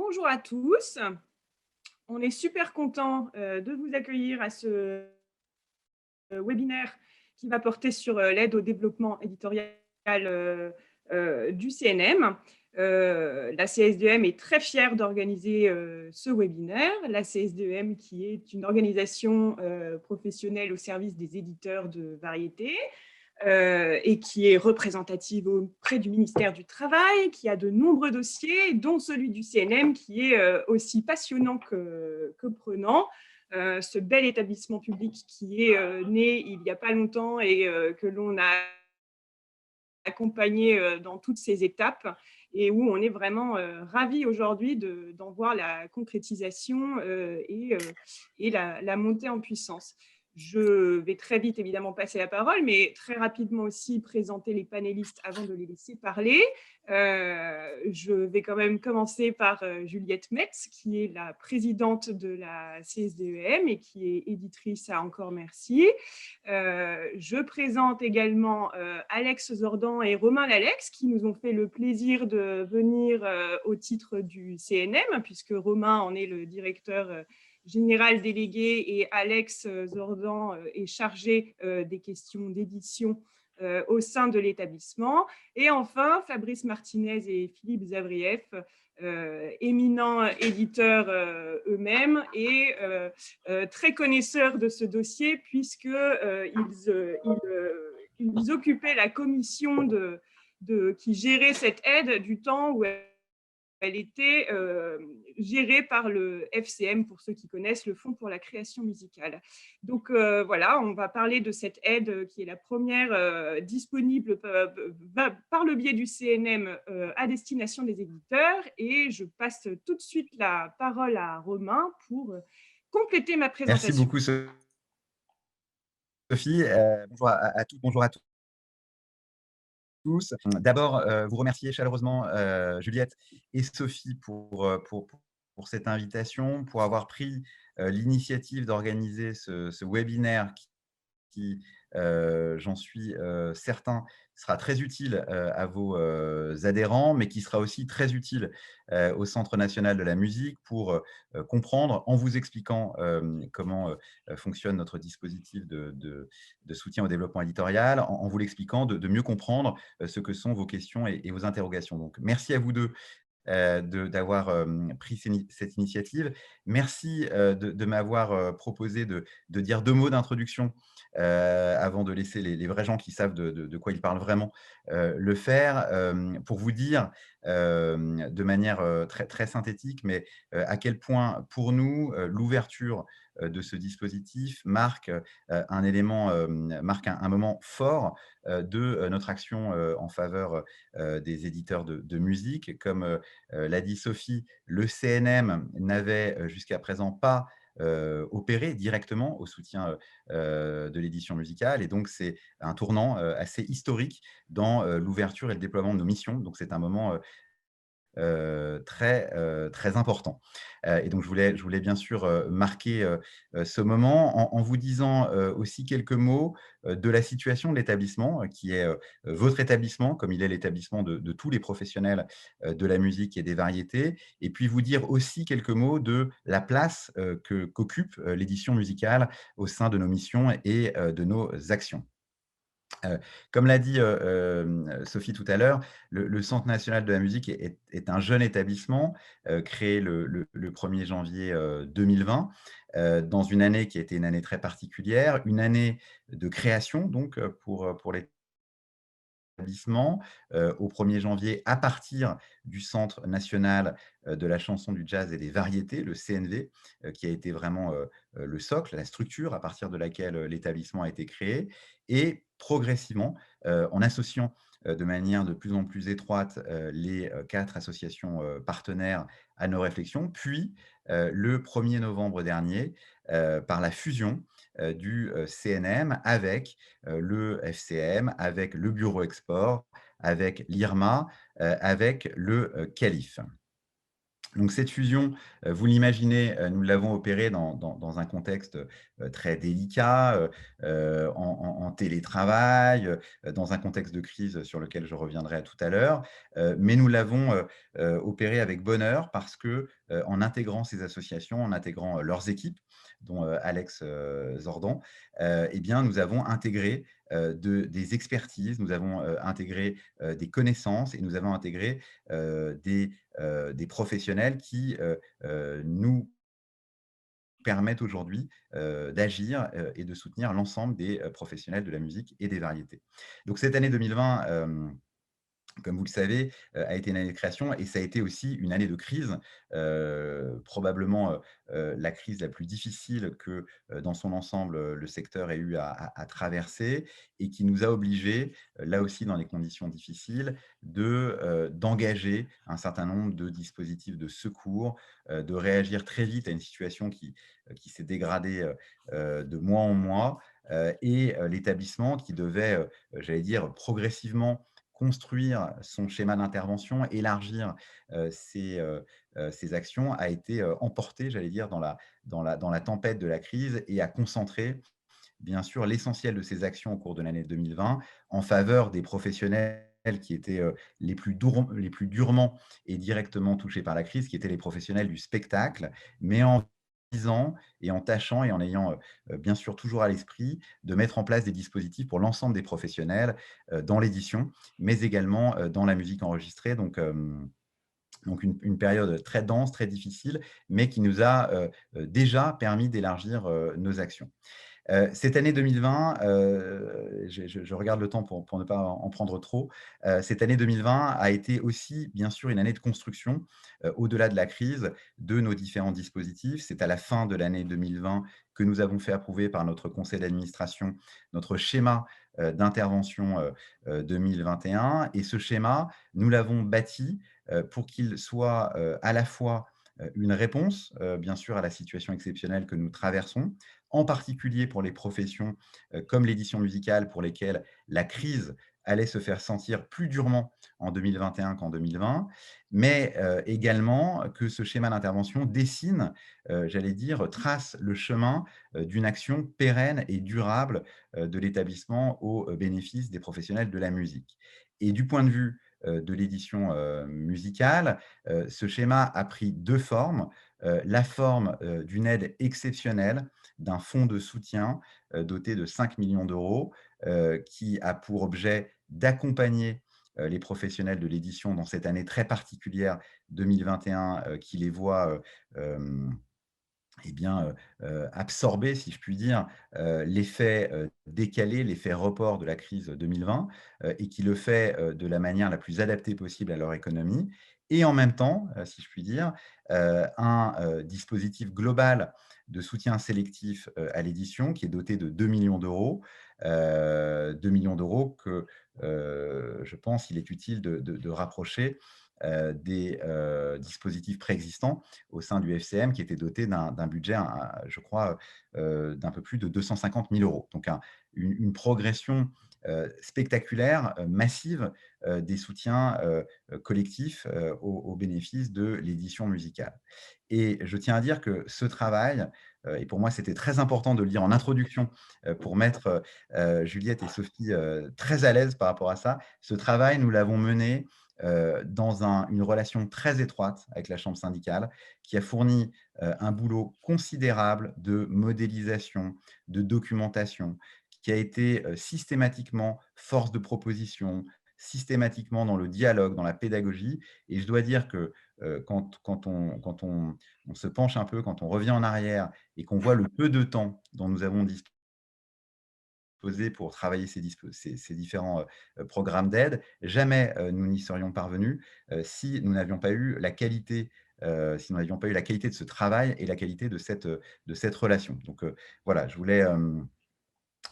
Bonjour à tous. On est super content de vous accueillir à ce webinaire qui va porter sur l'aide au développement éditorial du CNM. La CSDM est très fière d'organiser ce webinaire. La CSDM qui est une organisation professionnelle au service des éditeurs de variétés, et qui est représentative auprès du ministère du Travail, qui a de nombreux dossiers, dont celui du CNM, qui est aussi passionnant que prenant. Ce bel établissement public qui est né il n'y a pas longtemps et que l'on a accompagné dans toutes ces étapes et où on est vraiment ravis aujourd'hui d'en voir la concrétisation et la montée en puissance. Je vais très vite évidemment passer la parole, mais très rapidement aussi présenter les panélistes avant de les laisser parler. Je vais quand même commencer par Juliette Metz, qui est la présidente de la CSDEM et qui est éditrice à Encore Merci. Je présente également Alex Zordan et Romain Lalex, qui nous ont fait le plaisir de venir au titre du CNM, puisque Romain en est le directeur général délégué et Alex Zordan est chargé des questions d'édition au sein de l'établissement. Et enfin, Fabrice Martinez et Philippe Zavrieff, éminents éditeurs eux-mêmes et très connaisseurs de ce dossier puisqu'ils ils occupaient la commission qui gérait cette aide du temps où elle était gérée par le FCM, pour ceux qui connaissent, le Fonds pour la création musicale. Donc voilà, on va parler de cette aide qui est la première disponible par le biais du CNM à destination des éditeurs. Et je passe tout de suite la parole à Romain pour compléter ma Merci présentation. beaucoup, Sophie. Bonjour à toutes, bonjour à tous. D'abord, vous remercier chaleureusement, Juliette et Sophie pour cette invitation, pour avoir pris l'initiative d'organiser ce webinaire qui, j'en suis certain, sera très utile à vos adhérents, mais qui sera aussi très utile au Centre national de la musique pour comprendre, en vous expliquant comment fonctionne notre dispositif de soutien au développement éditorial, en vous l'expliquant, de mieux comprendre ce que sont vos questions et vos interrogations. Donc, merci à vous deux d'avoir pris cette initiative. Merci de m'avoir proposé de dire 2 mots d'introduction avant de laisser les vrais gens qui savent de quoi ils parlent vraiment le faire. Pour vous dire de manière très, très synthétique, mais à quel point pour nous, l'ouverture de ce dispositif marque un élément, marque un moment fort de notre action en faveur des éditeurs de musique. Comme l'a dit Sophie, le CNM n'avait jusqu'à présent pas opéré directement au soutien de l'édition musicale. Et donc, c'est un tournant assez historique dans l'ouverture et le déploiement de nos missions. Donc, c'est un moment très, très important. Et donc je voulais bien sûr, marquer, ce moment en vous disant, aussi quelques mots, de la situation de l'établissement, qui est, votre établissement, comme il est l'établissement de tous les professionnels, de la musique et des variétés. Et puis vous dire aussi quelques mots de la place, qu'occupe, l'édition musicale au sein de nos missions et de nos actions. Comme l'a dit, Sophie tout à l'heure, le Centre national de la musique est un jeune établissement, créé le 1er janvier, 2020, dans une année qui a été une année très particulière, une année de création donc, pour l'établissement, au 1er janvier à partir du Centre national, de la chanson, du jazz et des variétés, le CNV, qui a été vraiment, le socle, la structure à partir de laquelle, l'établissement a été créé. Et progressivement, en associant, de manière de plus en plus étroite, les 4 associations, partenaires à nos réflexions. Puis, le 1er novembre dernier, par la fusion, du CNM avec le FCM, avec le Bureau Export, avec l'IRMA, avec le CALIF. Donc cette fusion, vous l'imaginez, nous l'avons opérée dans un contexte, très délicat, en télétravail, dans un contexte de crise sur lequel je reviendrai tout à l'heure. Mais nous l'avons, opérée avec bonheur parce que, en intégrant ces associations, en intégrant, leurs équipes, dont, Alex, Zordan, et bien nous avons intégré, des expertises, nous avons, intégré, des connaissances et nous avons intégré, des professionnels qui, nous permettent aujourd'hui, d'agir, et de soutenir l'ensemble des, professionnels de la musique et des variétés. Donc cette année 2020, comme vous le savez, a été une année de création et ça a été aussi une année de crise, probablement, la crise la plus difficile que, dans son ensemble, le secteur ait eu à traverser et qui nous a obligés, là aussi dans des conditions difficiles, d'engager un certain nombre de dispositifs de secours, de réagir très vite à une situation qui s'est dégradée, de mois en mois, et l'établissement qui devait, j'allais dire progressivement construire son schéma d'intervention, élargir, ses actions, a été, emporté, j'allais dire, dans la tempête de la crise et a concentré, bien sûr, l'essentiel de ses actions au cours de l'année 2020 en faveur des professionnels qui étaient, les plus durement et directement touchés par la crise, qui étaient les professionnels du spectacle, mais en visant et en tâchant et en ayant, bien sûr toujours à l'esprit de mettre en place des dispositifs pour l'ensemble des professionnels, dans l'édition, mais également, dans la musique enregistrée. Donc une période très dense, très difficile, mais qui nous a, déjà permis d'élargir, nos actions. Cette année 2020, je regarde le temps pour ne pas en prendre trop. Cette année 2020 a été aussi, bien sûr, une année de construction, au-delà de la crise, de nos différents dispositifs. C'est à la fin de l'année 2020 que nous avons fait approuver par notre conseil d'administration notre schéma, d'intervention, 2021 et ce schéma, nous l'avons bâti, pour qu'il soit, à la fois, une réponse, bien sûr, à la situation exceptionnelle que nous traversons, en particulier pour les professions, comme l'édition musicale pour lesquelles la crise allait se faire sentir plus durement en 2021 qu'en 2020, mais également que ce schéma d'intervention dessine, j'allais dire, trace le chemin, d'une action pérenne et durable, de l'établissement au, bénéfice des professionnels de la musique. Et du point de vue, de l'édition, musicale, ce schéma a pris 2 formes. La forme, d'une aide exceptionnelle d'un fonds de soutien, doté de 5 millions d'euros, qui a pour objet d'accompagner, les professionnels de l'édition dans cette année très particulière 2021, qui les voit, eh bien, absorber, si je puis dire, l'effet, décalé, l'effet report de la crise 2020, et qui le fait, de la manière la plus adaptée possible à leur économie et en même temps, si je puis dire, un, dispositif global de soutien sélectif, à l'édition qui est doté de 2 millions d'euros. 2 millions d'euros que, je pense, il est utile de rapprocher, des, dispositifs préexistants au sein du FCM qui était doté d'un budget, je crois, d'un peu plus de 250 000 euros. Donc une progression, spectaculaire, massive, des soutiens, collectifs, au bénéfice de l'édition musicale. Et je tiens à dire que ce travail, et pour moi c'était très important de le dire en introduction, pour mettre, Juliette et Sophie, très à l'aise par rapport à ça. Ce travail, nous l'avons mené, dans une relation très étroite avec la chambre syndicale, qui a fourni, un boulot considérable de modélisation, de documentation, qui a été, systématiquement force de proposition, systématiquement dans le dialogue, dans la pédagogie et je dois dire que, quand on se penche un peu, quand on revient en arrière et qu'on voit le peu de temps dont nous avons disposé pour travailler ces différents, programmes d'aide. Jamais, nous n'y serions parvenus, si nous n'avions pas eu la qualité, si nous n'avions pas eu la qualité de ce travail et la qualité de cette relation. Donc, voilà, je voulais,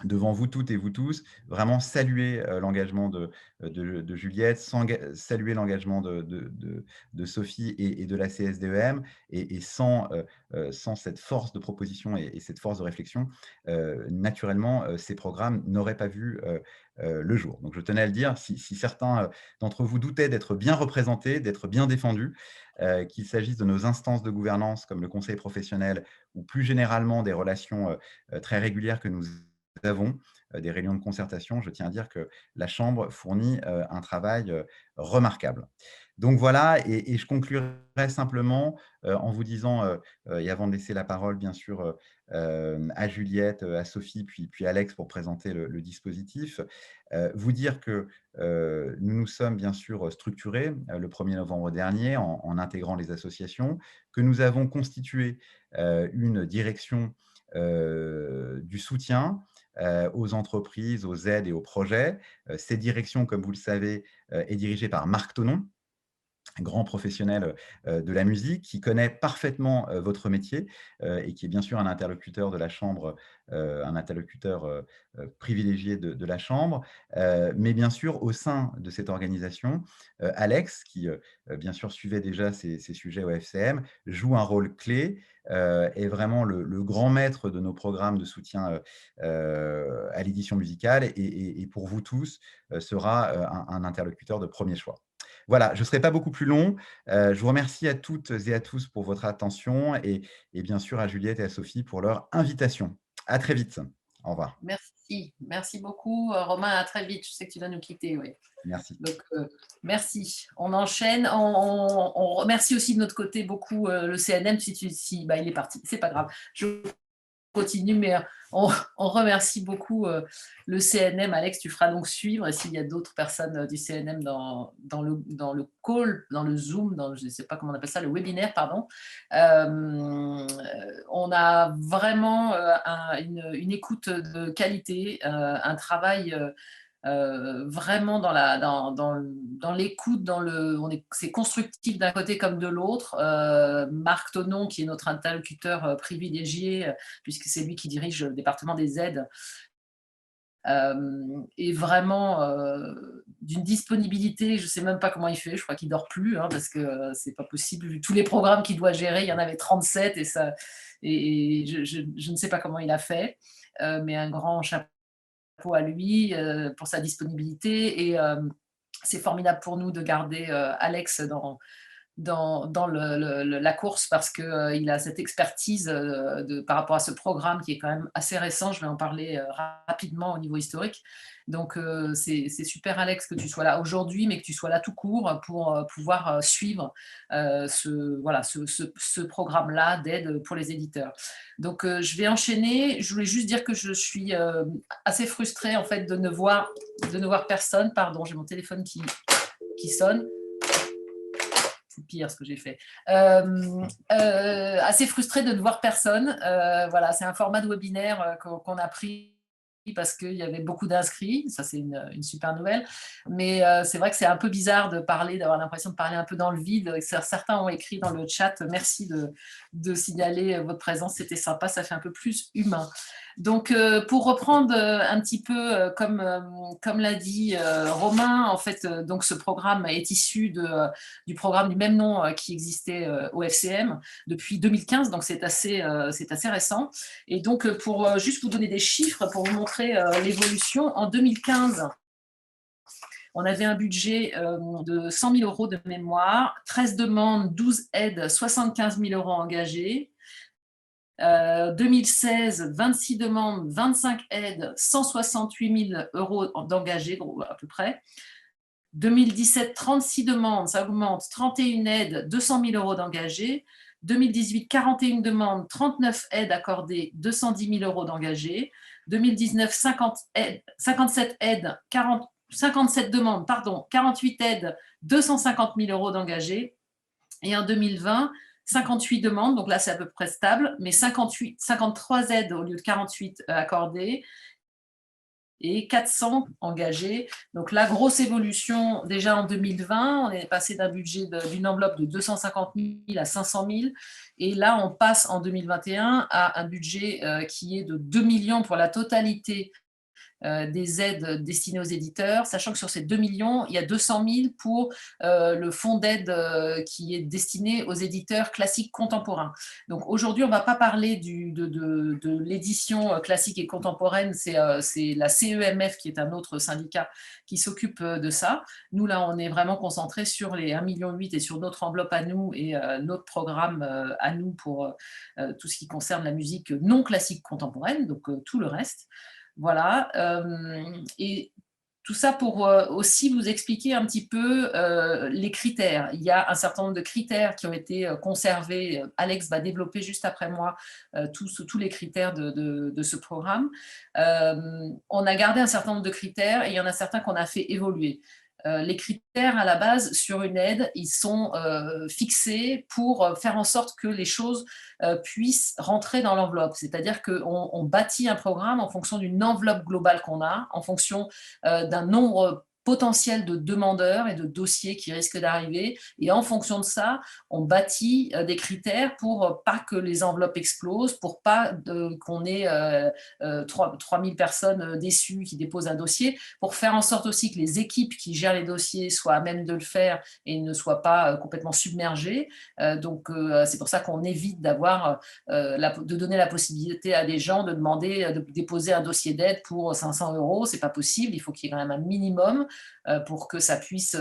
devant vous toutes et vous tous, vraiment saluer l'engagement de Juliette, saluer l'engagement de Sophie et de la CSDEM. Et sans cette force de proposition et cette force de réflexion, naturellement, ces programmes n'auraient pas vu le jour. Donc je tenais à le dire, si certains d'entre vous doutaient d'être bien représentés, d'être bien défendus, qu'il s'agisse de nos instances de gouvernance comme le conseil professionnel ou plus généralement des relations très régulières que nous avons, des réunions de concertation, je tiens à dire que la Chambre fournit un travail remarquable. Donc voilà, et je conclurai simplement en vous disant, et avant de laisser la parole bien sûr à Juliette, à Sophie, puis Alex pour présenter le dispositif, vous dire que nous nous sommes bien sûr structurés le 1er novembre dernier en intégrant les associations, que nous avons constitué une direction du soutien aux entreprises, aux aides et aux projets. Cette direction, comme vous le savez, est dirigée par Marc Thonon, un grand professionnel de la musique, qui connaît parfaitement votre métier et qui est bien sûr un interlocuteur de la Chambre, un interlocuteur privilégié de la Chambre. Mais bien sûr, au sein de cette organisation, Alex, qui bien sûr suivait déjà ces sujets au FCM, joue un rôle clé, est vraiment le grand maître de nos programmes de soutien à l'édition musicale et pour vous tous, sera un interlocuteur de premier choix. Voilà, je ne serai pas beaucoup plus long. Je vous remercie à toutes et à tous pour votre attention et bien sûr à Juliette et à Sophie pour leur invitation. À très vite. Au revoir. Merci beaucoup, Romain. À très vite. Je sais que tu vas nous quitter. Oui. Merci. Donc, merci. On enchaîne. On remercie aussi de notre côté beaucoup le CNM. Bah, il est parti. C'est pas grave. Je continue, mais on remercie beaucoup le CNM. Alex, tu feras donc suivre. Et s'il y a d'autres personnes du CNM dans le call, dans le Zoom, je ne sais pas comment on appelle ça, le webinaire, pardon, on a vraiment une écoute de qualité, un travail vraiment dans l'écoute, c'est constructif d'un côté comme de l'autre. Marc Thonon, qui est notre interlocuteur privilégié, puisque c'est lui qui dirige le département des aides, est vraiment d'une disponibilité, je ne sais même pas comment il fait, je crois qu'il ne dort plus, hein, parce que c'est pas possible, vu tous les programmes qu'il doit gérer, il y en avait 37, et je ne sais pas comment il a fait, mais un grand chapeau à lui pour sa disponibilité, et c'est formidable pour nous de garder Alex dans la course, parce qu'il a cette expertise par rapport à ce programme qui est quand même assez récent. Je vais en parler rapidement au niveau historique. Donc, c'est super, Alex, que tu sois là aujourd'hui, mais que tu sois là tout court pour pouvoir suivre ce programme-là d'aide pour les éditeurs. Donc, je vais enchaîner. Je voulais juste dire que je suis assez frustrée en fait de ne voir personne. Pardon, j'ai mon téléphone qui sonne. C'est pire ce que j'ai fait. Assez frustrée de ne voir personne. Voilà, c'est un format de webinaire qu'on a pris parce qu'il y avait beaucoup d'inscrits. Ça, c'est une super nouvelle. Mais c'est vrai que c'est un peu bizarre d'avoir l'impression de parler un peu dans le vide. Certains ont écrit dans le chat, merci de signaler votre présence, c'était sympa, ça fait un peu plus humain. Donc, pour reprendre un petit peu, comme l'a dit Romain, en fait, donc ce programme est issu du programme du même nom qui existait au FCM depuis 2015, donc c'est assez récent. Et donc, pour juste vous donner des chiffres, pour vous montrer l'évolution, en 2015, on avait un budget de 100 000 € de mémoire, 13 demandes, 12 aides, 75 000 € engagés. 2016, 26 demandes, 25 aides, 168 000 € d'engagés, à peu près. 2017, 36 demandes, ça augmente, 31 aides, 200 000 € d'engagés. 2018, 41 demandes, 39 aides accordées, 210 000 € d'engagés. 2019, 57 aides, 57 demandes, 48 aides, 250 000 € d'engagés. Et en 2020, 58 demandes, donc là c'est à peu près stable, mais 53 aides au lieu de 48 accordées et 400 engagés. Donc là, grosse évolution déjà en 2020, on est passé d'un budget d'une enveloppe de 250 000 à 500 000, et là on passe en 2021 à un budget qui est de 2 millions pour la totalité des aides destinées aux éditeurs, sachant que sur ces 2 millions, il y a 200 000 pour le fonds d'aide qui est destiné aux éditeurs classiques contemporains. Donc aujourd'hui, on ne va pas parler de l'édition classique et contemporaine, c'est la CEMF qui est un autre syndicat qui s'occupe de ça. Nous, là, on est vraiment concentré sur les 1,8 million et sur notre enveloppe à nous et notre programme à nous pour tout ce qui concerne la musique non classique contemporaine, donc tout le reste. Voilà. Et tout ça pour aussi vous expliquer un petit peu les critères. Il y a un certain nombre de critères qui ont été conservés. Alex va développer juste après moi tous les critères de ce programme. On a gardé un certain nombre de critères et il y en a certains qu'on a fait évoluer. Les critères à la base sur une aide, ils sont fixés pour faire en sorte que les choses puissent rentrer dans l'enveloppe. C'est-à-dire qu'on bâtit un programme en fonction d'une enveloppe globale qu'on a, en fonction d'un nombre potentiel de demandeurs et de dossiers qui risquent d'arriver. Et en fonction de ça, on bâtit des critères pour pas que les enveloppes explosent, pour pas qu'on ait 3000 personnes déçues qui déposent un dossier, pour faire en sorte aussi que les équipes qui gèrent les dossiers soient à même de le faire et ne soient pas complètement submergées. Donc, c'est pour ça qu'on évite de donner la possibilité à des gens de demander de déposer un dossier d'aide pour 500 €. C'est pas possible, il faut qu'il y ait quand même un minimum pour que ça puisse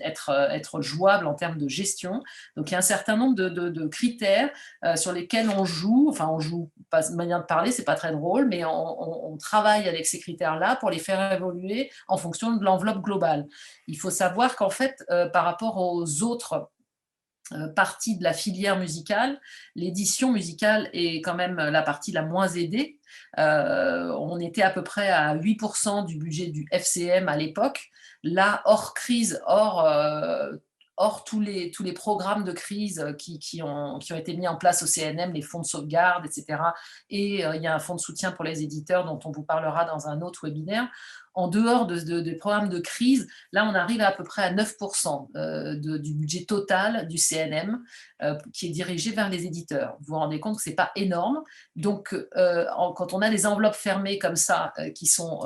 être jouable en termes de gestion. Donc, il y a un certain nombre de critères sur lesquels on joue, enfin on joue, pas de manière de parler, c'est pas très drôle, mais on travaille avec ces critères-là pour les faire évoluer en fonction de l'enveloppe globale. Il faut savoir qu'en fait, par rapport aux autres partie de la filière musicale, l'édition musicale est quand même la partie la moins aidée. On était à peu près à 8% du budget du FCM à l'époque. Là, hors crise, hors tous les programmes de crise qui ont été mis en place au CNM, les fonds de sauvegarde, etc. Et il y a un fonds de soutien pour les éditeurs dont on vous parlera dans un autre webinaire. En dehors des programmes de crise, là, on arrive à peu près à 9% du budget total du CNM qui est dirigé vers les éditeurs. Vous vous rendez compte que ce n'est pas énorme. Donc, quand on a des enveloppes fermées comme ça, qui sont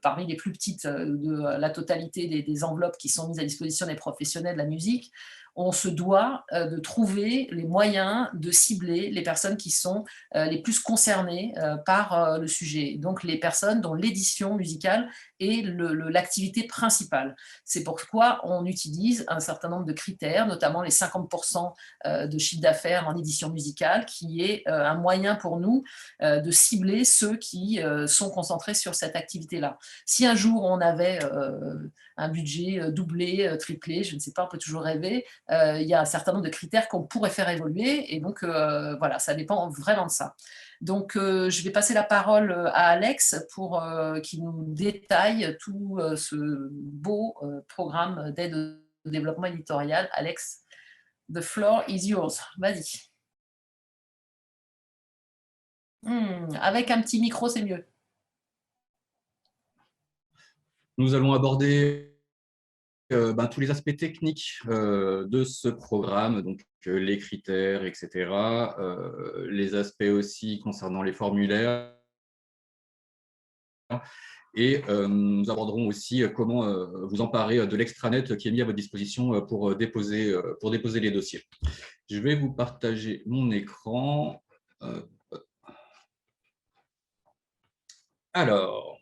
parmi les plus petites de la totalité des enveloppes qui sont mises à disposition des professionnels de la musique, on se doit de trouver les moyens de cibler les personnes qui sont les plus concernées par le sujet. Donc, les personnes dont l'édition musicale est l'activité principale. C'est pourquoi on utilise un certain nombre de critères, notamment les 50% de chiffre d'affaires en édition musicale, qui est un moyen pour nous de cibler ceux qui sont concentrés sur cette activité-là. Si un jour on avait un budget doublé, triplé, je ne sais pas, on peut toujours rêver, il y a un certain nombre de critères qu'on pourrait faire évoluer, et donc voilà, ça dépend vraiment de ça. Donc, je vais passer la parole à Alex pour qu'il nous détaille tout ce beau programme d'aide au développement éditorial. Alex, the floor is yours. Vas-y. Avec un petit micro, c'est mieux. Nous allons aborder tous les aspects techniques de ce programme, donc les critères, etc. Les aspects aussi concernant les formulaires. Et nous aborderons aussi comment vous emparer de l'extranet qui est mis à votre disposition pour déposer les dossiers. Je vais vous partager mon écran. Alors,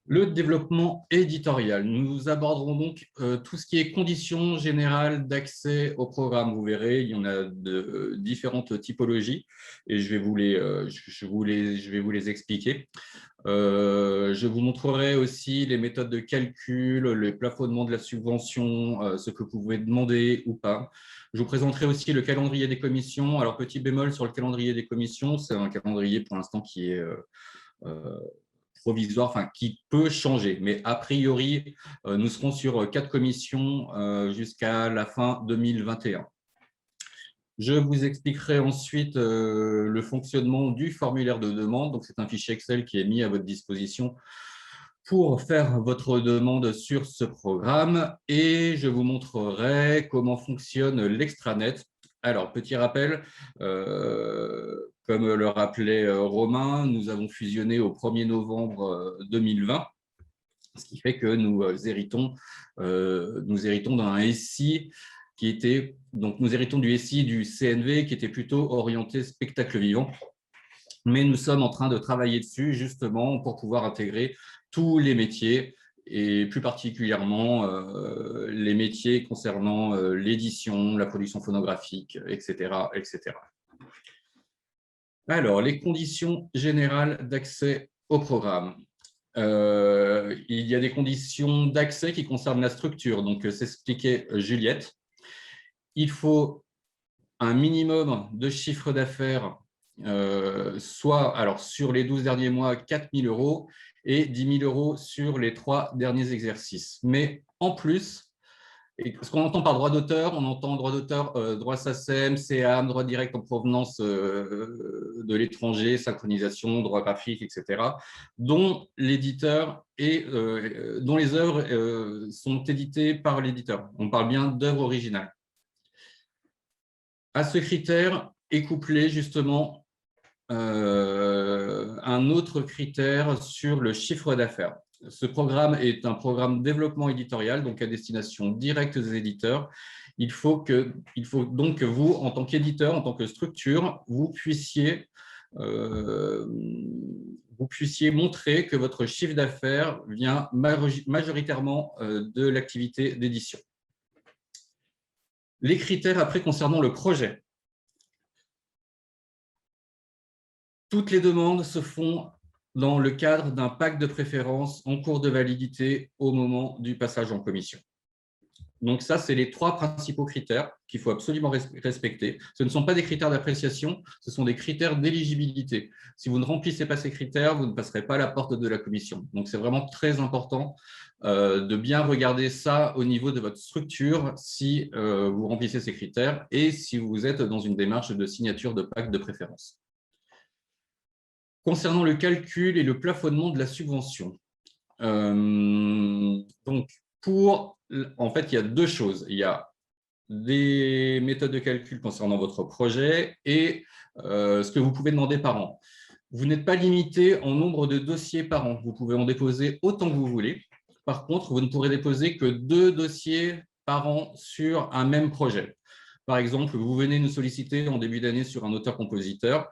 le développement éditorial. Nous aborderons donc tout ce qui est conditions générales d'accès au programme. Vous verrez, il y en a de différentes typologies et je vais vous les expliquer. Je vous montrerai aussi les méthodes de calcul, les plafonnements de la subvention, ce que vous pouvez demander ou pas. Je vous présenterai aussi le calendrier des commissions. Alors, petit bémol sur le calendrier des commissions, c'est un calendrier pour l'instant qui est provisoire, enfin qui peut changer. Mais a priori, nous serons sur 4 commissions jusqu'à la fin 2021. Je vous expliquerai ensuite le fonctionnement du formulaire de demande. Donc, c'est un fichier Excel qui est mis à votre disposition pour faire votre demande sur ce programme. Et je vous montrerai comment fonctionne l'extranet. Alors, petit rappel, Comme le rappelait Romain, nous avons fusionné au 1er novembre 2020, ce qui fait que nous héritons d'un SI qui était, donc nous héritons du SI du CNV qui était plutôt orienté spectacle vivant. Mais nous sommes en train de travailler dessus justement pour pouvoir intégrer tous les métiers et plus particulièrement les métiers concernant l'édition, la production phonographique, etc., etc. Alors, les conditions générales d'accès au programme. Il y a des conditions d'accès qui concernent la structure, donc s'expliquait Juliette. Il faut un minimum de chiffre d'affaires, soit alors, sur les 12 derniers mois, 4 000 € et 10 000 € sur les 3 derniers exercices. Mais en plus, et ce qu'on entend par droit d'auteur, on entend droit d'auteur, droit SACEM, CEAM, droit direct en provenance de l'étranger, synchronisation, droit graphique, etc., dont l'éditeur et dont les œuvres sont éditées par l'éditeur. On parle bien d'œuvres originales. À ce critère est couplé justement un autre critère sur le chiffre d'affaires. Ce programme est un programme développement éditorial, donc à destination directe des éditeurs. Il faut donc que vous, en tant qu'éditeur, en tant que structure, vous puissiez montrer que votre chiffre d'affaires vient majoritairement de l'activité d'édition. Les critères après concernant le projet. Toutes les demandes se font dans le cadre d'un pacte de préférence en cours de validité au moment du passage en commission. Donc ça, c'est les 3 principaux critères qu'il faut absolument respecter. Ce ne sont pas des critères d'appréciation, ce sont des critères d'éligibilité. Si vous ne remplissez pas ces critères, vous ne passerez pas à la porte de la commission. Donc c'est vraiment très important de bien regarder ça au niveau de votre structure si vous remplissez ces critères et si vous êtes dans une démarche de signature de pacte de préférence. Concernant le calcul et le plafonnement de la subvention, donc en fait, il y a 2 choses. Il y a des méthodes de calcul concernant votre projet et ce que vous pouvez demander par an. Vous n'êtes pas limité en nombre de dossiers par an. Vous pouvez en déposer autant que vous voulez. Par contre, vous ne pourrez déposer que 2 dossiers par an sur un même projet. Par exemple, vous venez nous solliciter en début d'année sur un auteur-compositeur.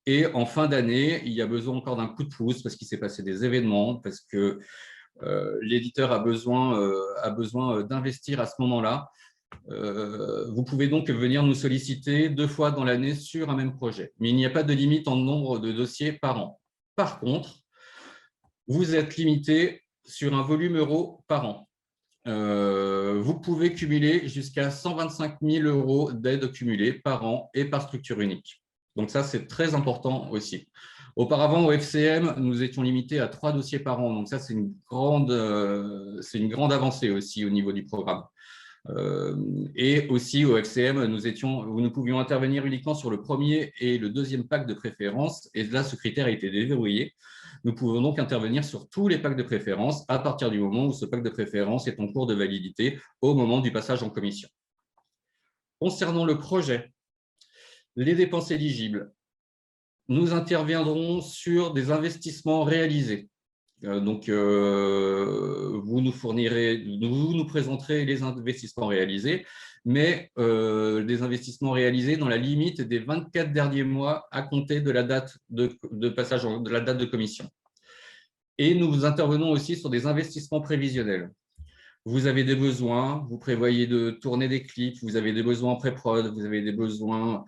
Et en fin d'année, il y a besoin encore d'un coup de pouce parce qu'il s'est passé des événements, parce que l'éditeur a besoin d'investir à ce moment-là. Vous pouvez donc venir nous solliciter 2 fois dans l'année sur un même projet. Mais il n'y a pas de limite en nombre de dossiers par an. Par contre, vous êtes limité sur un volume euro par an. Vous pouvez cumuler jusqu'à 125 000 € d'aide cumulée par an et par structure unique. Donc ça, c'est très important aussi. Auparavant, au FCM, nous étions limités à 3 dossiers par an. Donc ça, c'est une grande avancée aussi au niveau du programme. Et aussi, au FCM, nous pouvions intervenir uniquement sur le premier et le deuxième pacte de préférence. Et là, ce critère a été déverrouillé. Nous pouvons donc intervenir sur tous les pactes de préférence à partir du moment où ce pacte de préférence est en cours de validité au moment du passage en commission. Concernant le projet, les dépenses éligibles, nous interviendrons sur des investissements réalisés. Donc, vous nous présenterez les investissements réalisés, mais des investissements réalisés dans la limite des 24 derniers mois à compter de la date de passage, de la date de commission. Et nous intervenons aussi sur des investissements prévisionnels. Vous avez des besoins, vous prévoyez de tourner des clips, vous avez des besoins en pré-prod, vous avez des besoins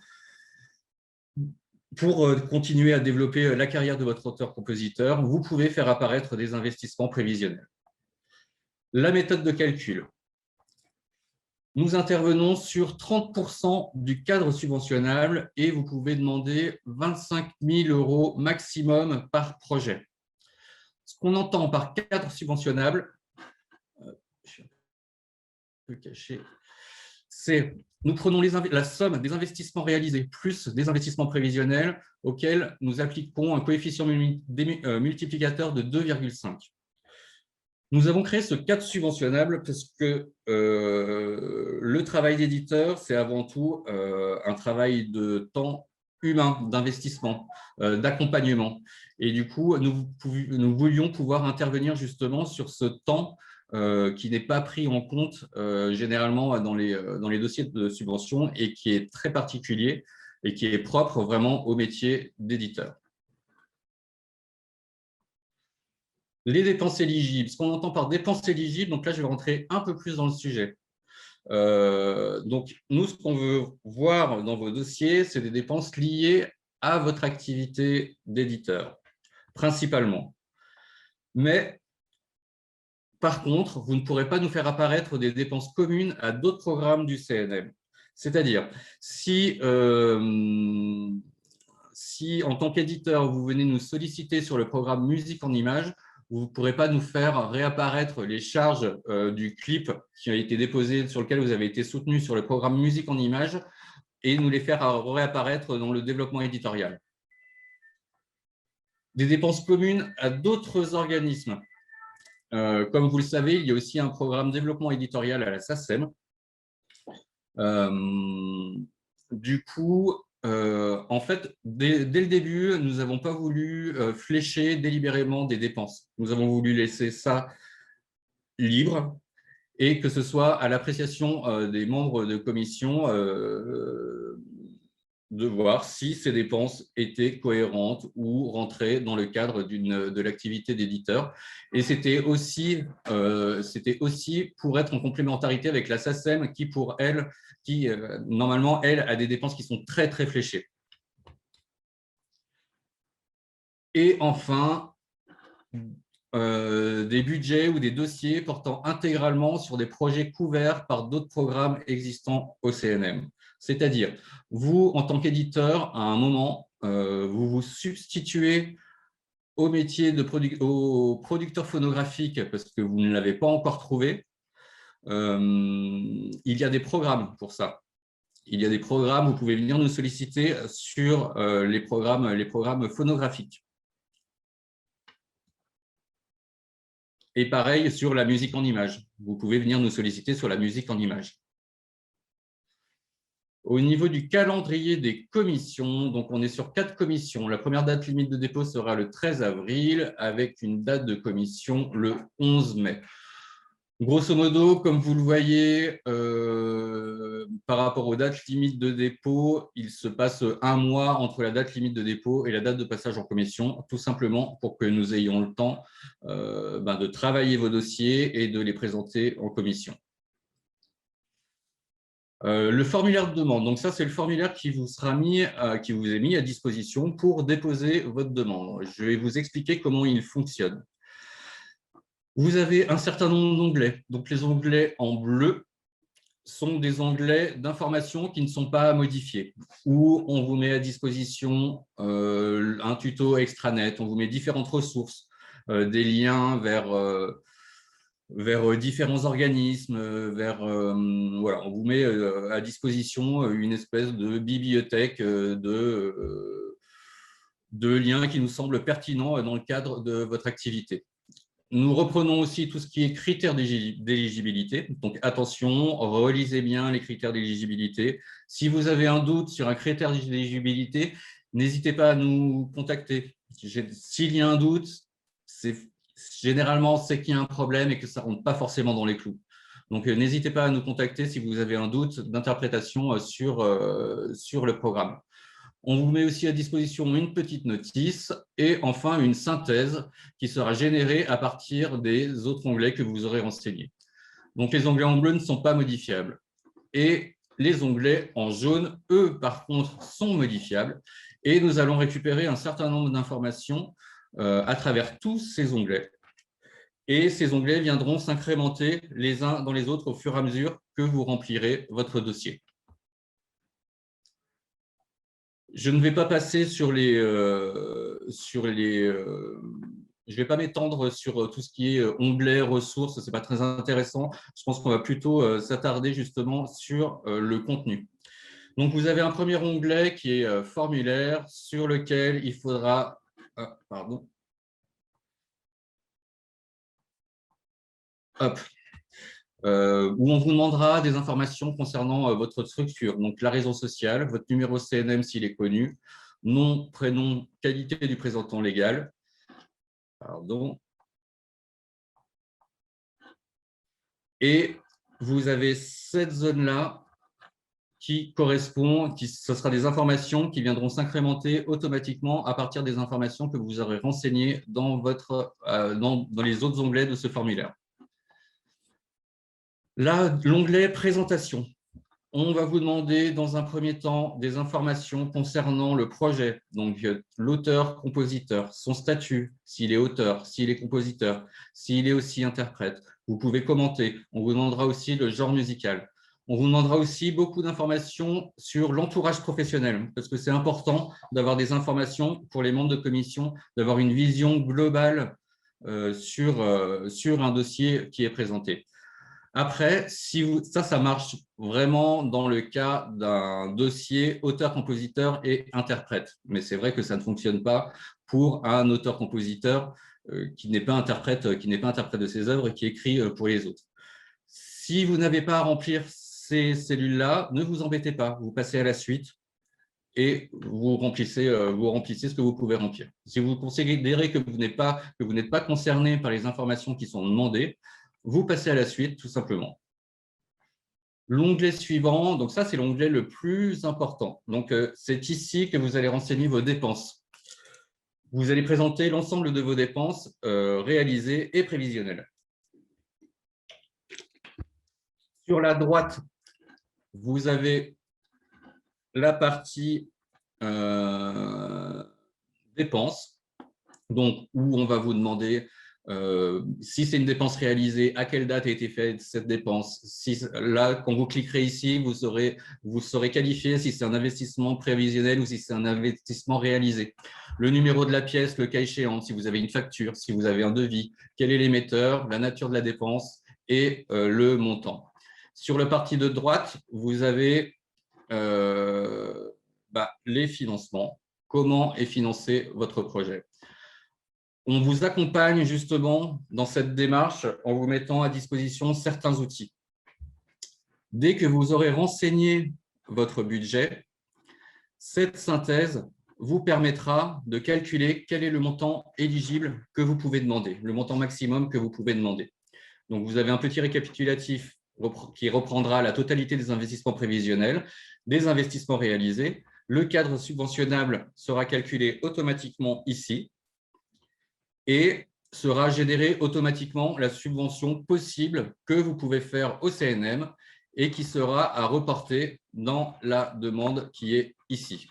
pour continuer à développer la carrière de votre auteur-compositeur, vous pouvez faire apparaître des investissements prévisionnels. La méthode de calcul. Nous intervenons sur 30% du cadre subventionnable et vous pouvez demander 25 000 € maximum par projet. Ce qu'on entend par cadre subventionnable, je suis un peu caché, c'est nous prenons la somme des investissements réalisés plus des investissements prévisionnels auxquels nous appliquons un coefficient multiplicateur de 2,5. Nous avons créé ce cadre subventionnable parce que le travail d'éditeur, c'est avant tout un travail de temps humain, d'investissement, d'accompagnement. Et du coup, nous voulions pouvoir intervenir justement sur ce temps qui n'est pas pris en compte généralement dans les dossiers de subvention et qui est très particulier et qui est propre vraiment au métier d'éditeur. Les dépenses éligibles. Ce qu'on entend par dépenses éligibles, donc là, je vais rentrer un peu plus dans le sujet. Donc, nous, ce qu'on veut voir dans vos dossiers, c'est des dépenses liées à votre activité d'éditeur, principalement. Mais, par contre, vous ne pourrez pas nous faire apparaître des dépenses communes à d'autres programmes du CNM. C'est-à-dire, si en tant qu'éditeur, vous venez nous solliciter sur le programme Musique en images, vous ne pourrez pas nous faire réapparaître les charges du clip qui a été déposé, sur lequel vous avez été soutenu sur le programme Musique en images, et nous les faire réapparaître dans le développement éditorial. Des dépenses communes à d'autres organismes. Comme vous le savez, il y a aussi un programme développement éditorial à la SACEM. Du coup, en fait, dès le début, nous n'avons pas voulu flécher délibérément des dépenses. Nous avons voulu laisser ça libre et que ce soit à l'appréciation des membres de commission de voir si ces dépenses étaient cohérentes ou rentraient dans le cadre de l'activité d'éditeur. Et c'était aussi pour être en complémentarité avec la SACEM qui, pour elle, normalement, elle, a des dépenses qui sont très, très fléchées. Et enfin, des budgets ou des dossiers portant intégralement sur des projets couverts par d'autres programmes existants au CNM. C'est-à-dire, vous, en tant qu'éditeur, à un moment, vous vous substituez au métier au producteur phonographique parce que vous ne l'avez pas encore trouvé. Il y a des programmes pour ça. Il y a des programmes, vous pouvez venir nous solliciter sur les programmes phonographiques. Et pareil sur la musique en images. Vous pouvez venir nous solliciter sur la musique en images. Au niveau du calendrier des commissions, donc on est sur 4 commissions. La première date limite de dépôt sera le 13 avril avec une date de commission le 11 mai. Grosso modo, comme vous le voyez, par rapport aux dates limites de dépôt, il se passe un mois entre la date limite de dépôt et la date de passage en commission, tout simplement pour que nous ayons le temps de travailler vos dossiers et de les présenter en commission. Le formulaire de demande, donc ça c'est le formulaire qui vous est mis à disposition pour déposer votre demande. Je vais vous expliquer comment il fonctionne. Vous avez un certain nombre d'onglets. Donc, les onglets en bleu sont des onglets d'informations qui ne sont pas modifiés, où on vous met à disposition un tuto extranet, on vous met différentes ressources, des liens vers différents organismes, voilà, on vous met à disposition une espèce de bibliothèque de liens qui nous semblent pertinents dans le cadre de votre activité. Nous reprenons aussi tout ce qui est critères d'éligibilité. Donc, attention, relisez bien les critères d'éligibilité. Si vous avez un doute sur un critère d'éligibilité, n'hésitez pas à nous contacter. S'il y a un doute, généralement, c'est qu'il y a un problème et que ça ne rentre pas forcément dans les clous. Donc, n'hésitez pas à nous contacter si vous avez un doute d'interprétation sur le programme. On vous met aussi à disposition une petite notice et enfin une synthèse qui sera générée à partir des autres onglets que vous aurez renseignés. Donc, les onglets en bleu ne sont pas modifiables. Et les onglets en jaune, eux, par contre, sont modifiables. Et nous allons récupérer un certain nombre d'informations à travers tous ces onglets. Et ces onglets viendront s'incrémenter les uns dans les autres au fur et à mesure que vous remplirez votre dossier. Je ne vais pas passer sur je ne vais pas m'étendre sur tout ce qui est onglet, ressources, ce n'est pas très intéressant. Je pense qu'on va plutôt s'attarder justement sur le contenu. Donc, vous avez un premier onglet qui est formulaire sur lequel il faudra… pardon. Hop. où on vous demandera des informations concernant votre structure, donc la raison sociale, votre numéro CNM s'il est connu, nom, prénom, qualité du présentant légal. Pardon. Et vous avez cette zone-là qui correspond, ce sera des informations qui viendront s'incrémenter automatiquement à partir des informations que vous aurez renseignées dans les autres onglets de ce formulaire. Là, l'onglet présentation. On va vous demander dans un premier temps des informations concernant le projet, donc l'auteur-compositeur, son statut, s'il est auteur, s'il est compositeur, s'il est aussi interprète. Vous pouvez commenter. On vous demandera aussi le genre musical. On vous demandera aussi beaucoup d'informations sur l'entourage professionnel, parce que c'est important d'avoir des informations pour les membres de commission, d'avoir une vision globale sur un dossier qui est présenté. Après, ça marche vraiment dans le cas d'un dossier auteur-compositeur et interprète. Mais c'est vrai que ça ne fonctionne pas pour un auteur-compositeur qui n'est pas interprète de ses œuvres et qui écrit pour les autres. Si vous n'avez pas à remplir ces cellules-là, ne vous embêtez pas. Vous passez à la suite et vous remplissez ce que vous pouvez remplir. Si vous considérez que vous n'êtes pas concerné par les informations qui sont demandées, vous passez à la suite, tout simplement. L'onglet suivant, donc ça, c'est l'onglet le plus important. Donc, c'est ici que vous allez renseigner vos dépenses. Vous allez présenter l'ensemble de vos dépenses réalisées et prévisionnelles. Sur la droite, vous avez la partie dépenses, donc où on va vous demander si c'est une dépense réalisée, à quelle date a été faite cette dépense. Là, quand vous cliquerez ici, vous saurez qualifier si c'est un investissement prévisionnel ou si c'est un investissement réalisé. Le numéro de la pièce, le cas échéant, si vous avez une facture, si vous avez un devis, quel est l'émetteur, la nature de la dépense et le montant. Sur la partie de droite, vous avez les financements. Comment est financé votre projet? On vous accompagne justement dans cette démarche en vous mettant à disposition certains outils. Dès que vous aurez renseigné votre budget, cette synthèse vous permettra de calculer quel est le montant éligible que vous pouvez demander, le montant maximum que vous pouvez demander. Donc, vous avez un petit récapitulatif qui reprendra la totalité des investissements prévisionnels, des investissements réalisés. Le cadre subventionnable sera calculé automatiquement ici et sera générée automatiquement la subvention possible que vous pouvez faire au CNM et qui sera à reporter dans la demande qui est ici.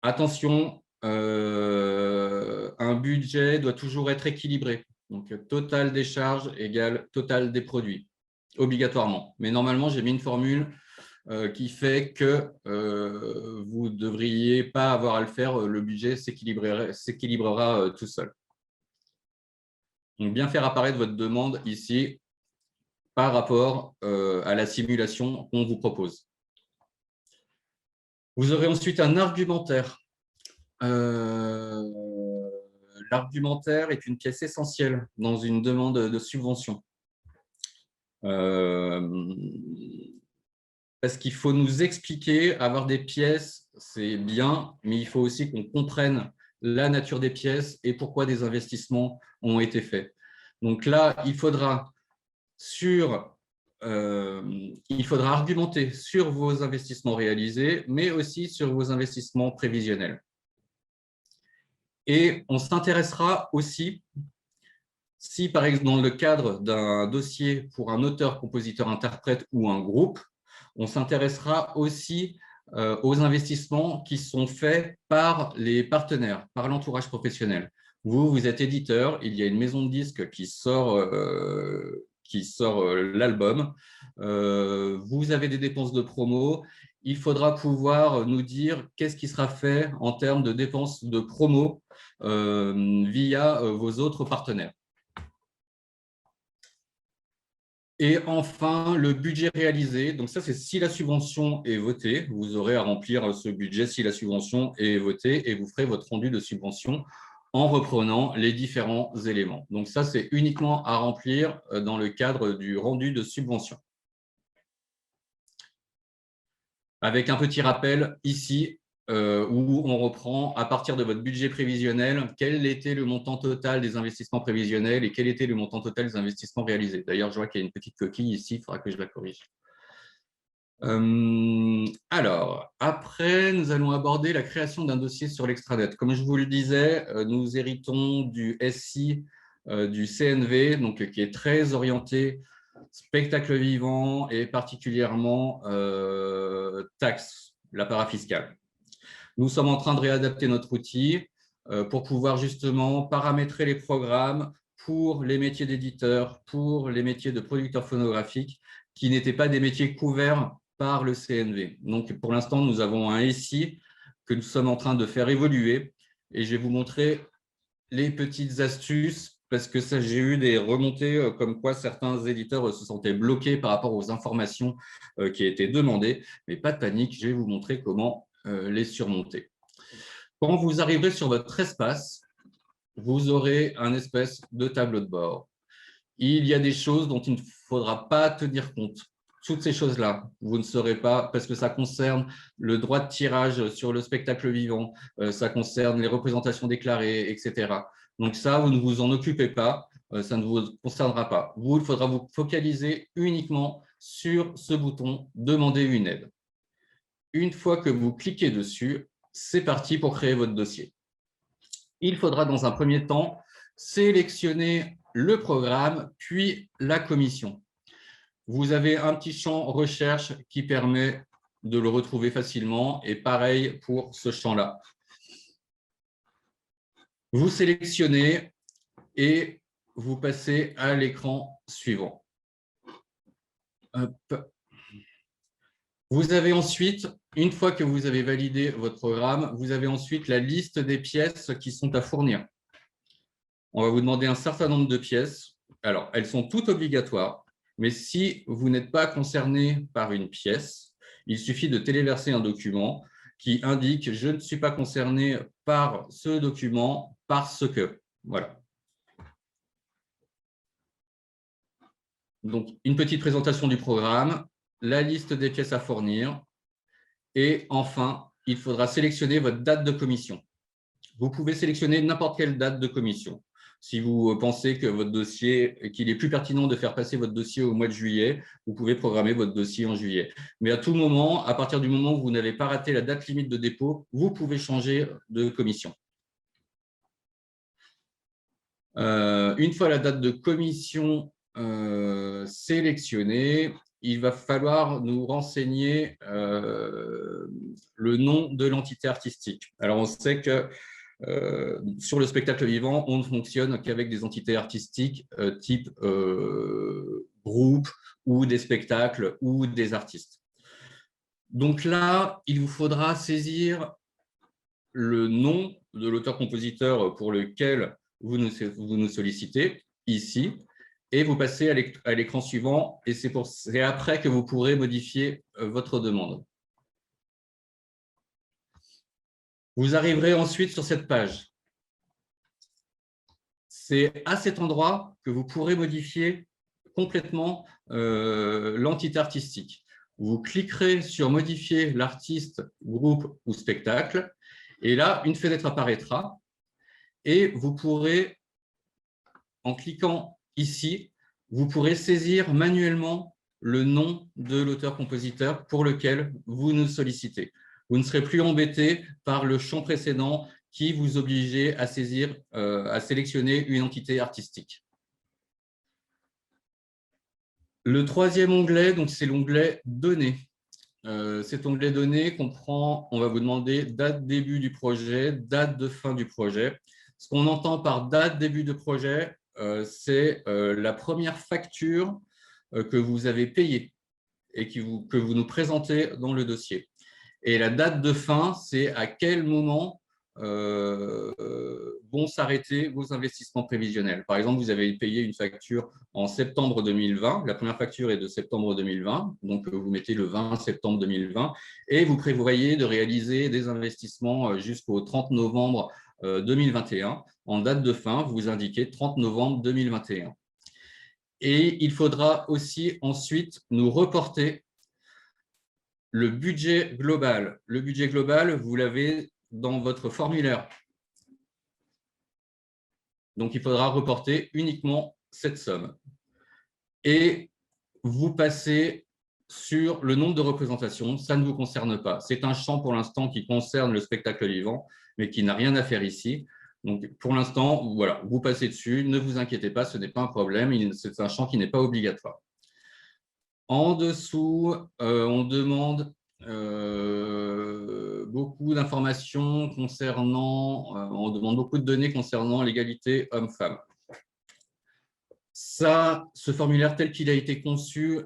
Attention, un budget doit toujours être équilibré. Donc, total des charges égale total des produits, obligatoirement. Mais normalement, j'ai mis une formule qui fait que vous ne devriez pas avoir à le faire, le budget s'équilibrera tout seul. Donc, bien faire apparaître votre demande ici par rapport à la simulation qu'on vous propose. Vous aurez ensuite un argumentaire. L'argumentaire est une pièce essentielle dans une demande de subvention. Parce qu'il faut nous expliquer, avoir des pièces, c'est bien, mais il faut aussi qu'on comprenne la nature des pièces et pourquoi des investissements ont été faits. Donc là, il faudra argumenter sur vos investissements réalisés, mais aussi sur vos investissements prévisionnels. Et on s'intéressera aussi, si par exemple dans le cadre d'un dossier pour un auteur, compositeur, interprète ou un groupe, on s'intéressera aussi aux investissements qui sont faits par les partenaires, par l'entourage professionnel. Vous êtes éditeur, il y a une maison de disques qui sort l'album, vous avez des dépenses de promo, il faudra pouvoir nous dire qu'est-ce qui sera fait en termes de dépenses de promo via vos autres partenaires. Et enfin, le budget réalisé. Donc ça, c'est si la subvention est votée, vous aurez à remplir ce budget si la subvention est votée et vous ferez votre rendu de subvention en reprenant les différents éléments. Donc ça, c'est uniquement à remplir dans le cadre du rendu de subvention. Avec un petit rappel ici, où on reprend à partir de votre budget prévisionnel, quel était le montant total des investissements prévisionnels et quel était le montant total des investissements réalisés. D'ailleurs, je vois qu'il y a une petite coquille ici, il faudra que je la corrige. Alors, après, nous allons aborder la création d'un dossier sur l'extranet. Comme je vous le disais, nous héritons du SI, du CNV, donc, qui est très orienté spectacle vivant et particulièrement taxes, la parafiscale. Nous sommes en train de réadapter notre outil pour pouvoir justement paramétrer les programmes pour les métiers d'éditeurs, pour les métiers de producteurs phonographiques, qui n'étaient pas des métiers couverts par le CNV. Donc, pour l'instant, nous avons un SI que nous sommes en train de faire évoluer et je vais vous montrer les petites astuces parce que j'ai eu des remontées comme quoi certains éditeurs se sentaient bloqués par rapport aux informations qui étaient demandées. Mais pas de panique, je vais vous montrer comment les surmonter. Quand vous arriverez sur votre espace, vous aurez un espèce de tableau de bord. Il y a des choses dont il ne faudra pas tenir compte. Toutes ces choses-là, vous ne saurez pas, parce que ça concerne le droit de tirage sur le spectacle vivant, ça concerne les représentations déclarées, etc. Donc ça, vous ne vous en occupez pas, ça ne vous concernera pas. Il faudra vous focaliser uniquement sur ce bouton « Demander une aide ». Une fois que vous cliquez dessus, c'est parti pour créer votre dossier. Il faudra dans un premier temps sélectionner le programme, puis la commission. Vous avez un petit champ recherche qui permet de le retrouver facilement et pareil pour ce champ-là. Vous sélectionnez et vous passez à l'écran suivant. Hop. Vous avez ensuite, une fois que vous avez validé votre programme, vous avez ensuite la liste des pièces qui sont à fournir. On va vous demander un certain nombre de pièces. Alors, elles sont toutes obligatoires, mais si vous n'êtes pas concerné par une pièce, il suffit de téléverser un document qui indique « Je ne suis pas concerné par ce document parce que… » Voilà. Donc, une petite présentation du programme, la liste des pièces à fournir et enfin, il faudra sélectionner votre date de commission. Vous pouvez sélectionner n'importe quelle date de commission. Si vous pensez que votre dossier, qu'il est plus pertinent de faire passer votre dossier au mois de juillet, vous pouvez programmer votre dossier en juillet. Mais à tout moment, à partir du moment où vous n'avez pas raté la date limite de dépôt, vous pouvez changer de commission. Une fois la date de commission sélectionnée, il va falloir nous renseigner le nom de l'entité artistique. Alors, on sait que sur le spectacle vivant, on ne fonctionne qu'avec des entités artistiques type groupe ou des spectacles ou des artistes. Donc là, il vous faudra saisir le nom de l'auteur-compositeur pour lequel vous nous sollicitez, ici, et vous passez à l'écran suivant, et c'est après que vous pourrez modifier votre demande. Vous arriverez ensuite sur cette page. C'est à cet endroit que vous pourrez modifier complètement l'entité artistique. Vous cliquerez sur « Modifier l'artiste, groupe ou spectacle » et là, une fenêtre apparaîtra et vous pourrez, en cliquant ici, vous pourrez saisir manuellement le nom de l'auteur-compositeur pour lequel vous nous sollicitez. Vous ne serez plus embêté par le champ précédent qui vous obligeait à saisir, à sélectionner une entité artistique. Le troisième onglet, c'est l'onglet « Données ». Cet onglet « Données » comprend, on va vous demander date début du projet, date de fin du projet. Ce qu'on entend par date début de projet, c'est la première facture que vous avez payée et que vous nous présentez dans le dossier. Et la date de fin, c'est à quel moment vont s'arrêter vos investissements prévisionnels. Par exemple, vous avez payé une facture en septembre 2020. La première facture est de septembre 2020. Donc, vous mettez le 20 septembre 2020 et vous prévoyez de réaliser des investissements jusqu'au 30 novembre 2021. En date de fin, vous indiquez 30 novembre 2021. Et il faudra aussi ensuite nous reporter le budget global. Le budget global, vous l'avez dans votre formulaire. Donc, il faudra reporter uniquement cette somme. Et vous passez sur le nombre de représentations. Ça ne vous concerne pas. C'est un champ pour l'instant qui concerne le spectacle vivant, mais qui n'a rien à faire ici. Donc, pour l'instant, voilà, vous passez dessus. Ne vous inquiétez pas, ce n'est pas un problème. C'est un champ qui n'est pas obligatoire. En dessous, on demande beaucoup d'informations concernant, on demande beaucoup de données concernant l'égalité homme-femme. Ce formulaire tel qu'il a été conçu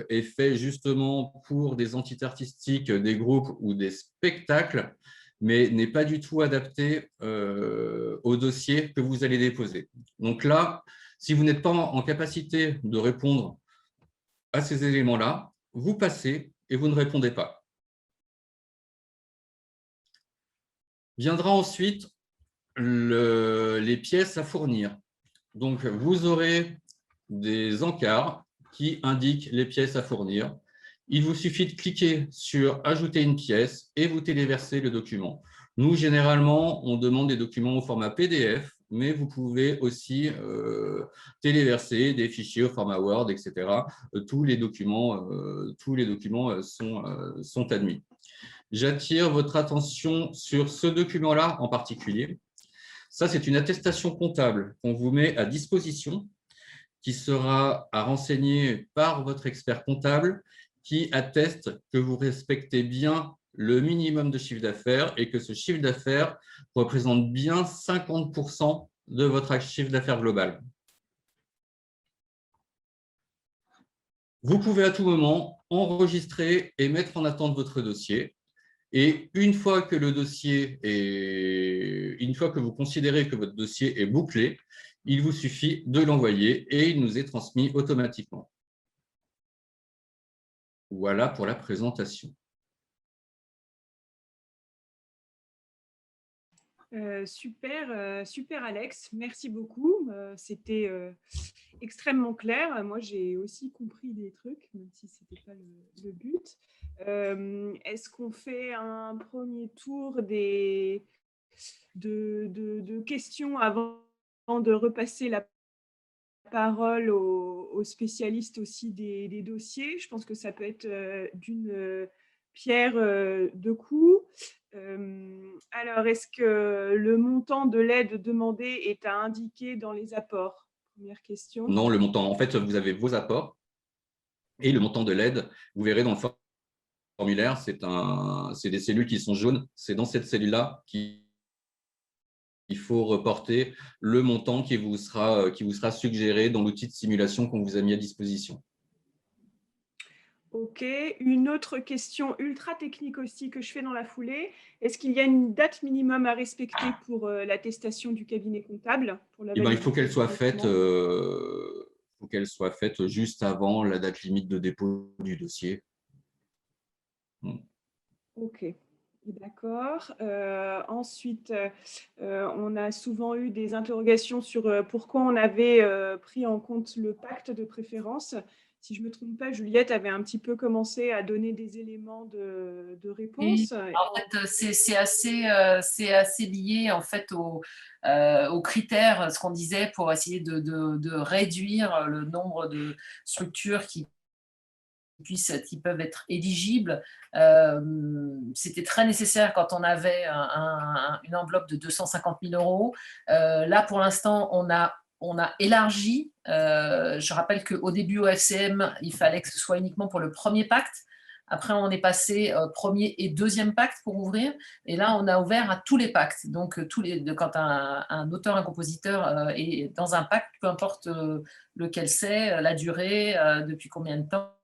est fait justement pour des entités artistiques, des groupes ou des spectacles, mais n'est pas du tout adapté au dossier que vous allez déposer. Donc là, si vous n'êtes pas en capacité de répondre à ces éléments-là, vous passez et vous ne répondez pas. Viendra ensuite les pièces à fournir. Donc, vous aurez des encarts qui indiquent les pièces à fournir. Il vous suffit de cliquer sur « Ajouter une pièce » et vous téléversez le document. Nous, généralement, on demande des documents au format PDF, mais vous pouvez aussi téléverser des fichiers au format Word, etc. Tous les documents sont admis. J'attire votre attention sur ce document-là en particulier. Ça, c'est une attestation comptable qu'on vous met à disposition, qui sera à renseigner par votre expert comptable, qui atteste que vous respectez bien le minimum de chiffre d'affaires et que ce chiffre d'affaires représente bien 50% de votre chiffre d'affaires global. Vous pouvez à tout moment enregistrer et mettre en attente votre dossier. Et une fois que vous considérez que votre dossier est bouclé, il vous suffit de l'envoyer et il nous est transmis automatiquement. Voilà pour la présentation. Super Alex, merci beaucoup. C'était extrêmement clair. Moi, j'ai aussi compris des trucs, même si ce n'était pas le but. Est-ce qu'on fait un premier tour de questions avant de repasser la parole aux spécialistes aussi des dossiers? Je pense que ça peut être d'une pierre deux coups. Alors, est-ce que le montant de l'aide demandée est à indiquer dans les apports? Première question. Non, le montant, en fait, vous avez vos apports et le montant de l'aide, vous verrez dans le formulaire, c'est des cellules qui sont jaunes. C'est dans cette cellule-là qu'il faut reporter le montant qui vous sera suggéré dans l'outil de simulation qu'on vous a mis à disposition. Ok, une autre question ultra technique aussi que je fais dans la foulée. Est-ce qu'il y a une date minimum à respecter pour l'attestation du cabinet comptable pour la il faut qu'elle soit faite juste avant la date limite de dépôt du dossier. Ok, d'accord. Ensuite, on a souvent eu des interrogations sur pourquoi on avait pris en compte le pacte de préférence. Si je ne me trompe pas, Juliette avait un petit peu commencé à donner des éléments de réponse. Oui, en fait, c'est assez lié en fait aux critères, ce qu'on disait, pour essayer de réduire le nombre de structures qui peuvent être éligibles. C'était très nécessaire quand on avait une enveloppe de 250 000 €. Là, pour l'instant, on a élargi. Je rappelle qu'au début, au FCM, il fallait que ce soit uniquement pour le premier pacte. Après, on est passé premier et deuxième pacte pour ouvrir. Et là, on a ouvert à tous les pactes. Donc, quand un auteur, un compositeur est dans un pacte, peu importe lequel c'est, la durée, depuis combien de temps,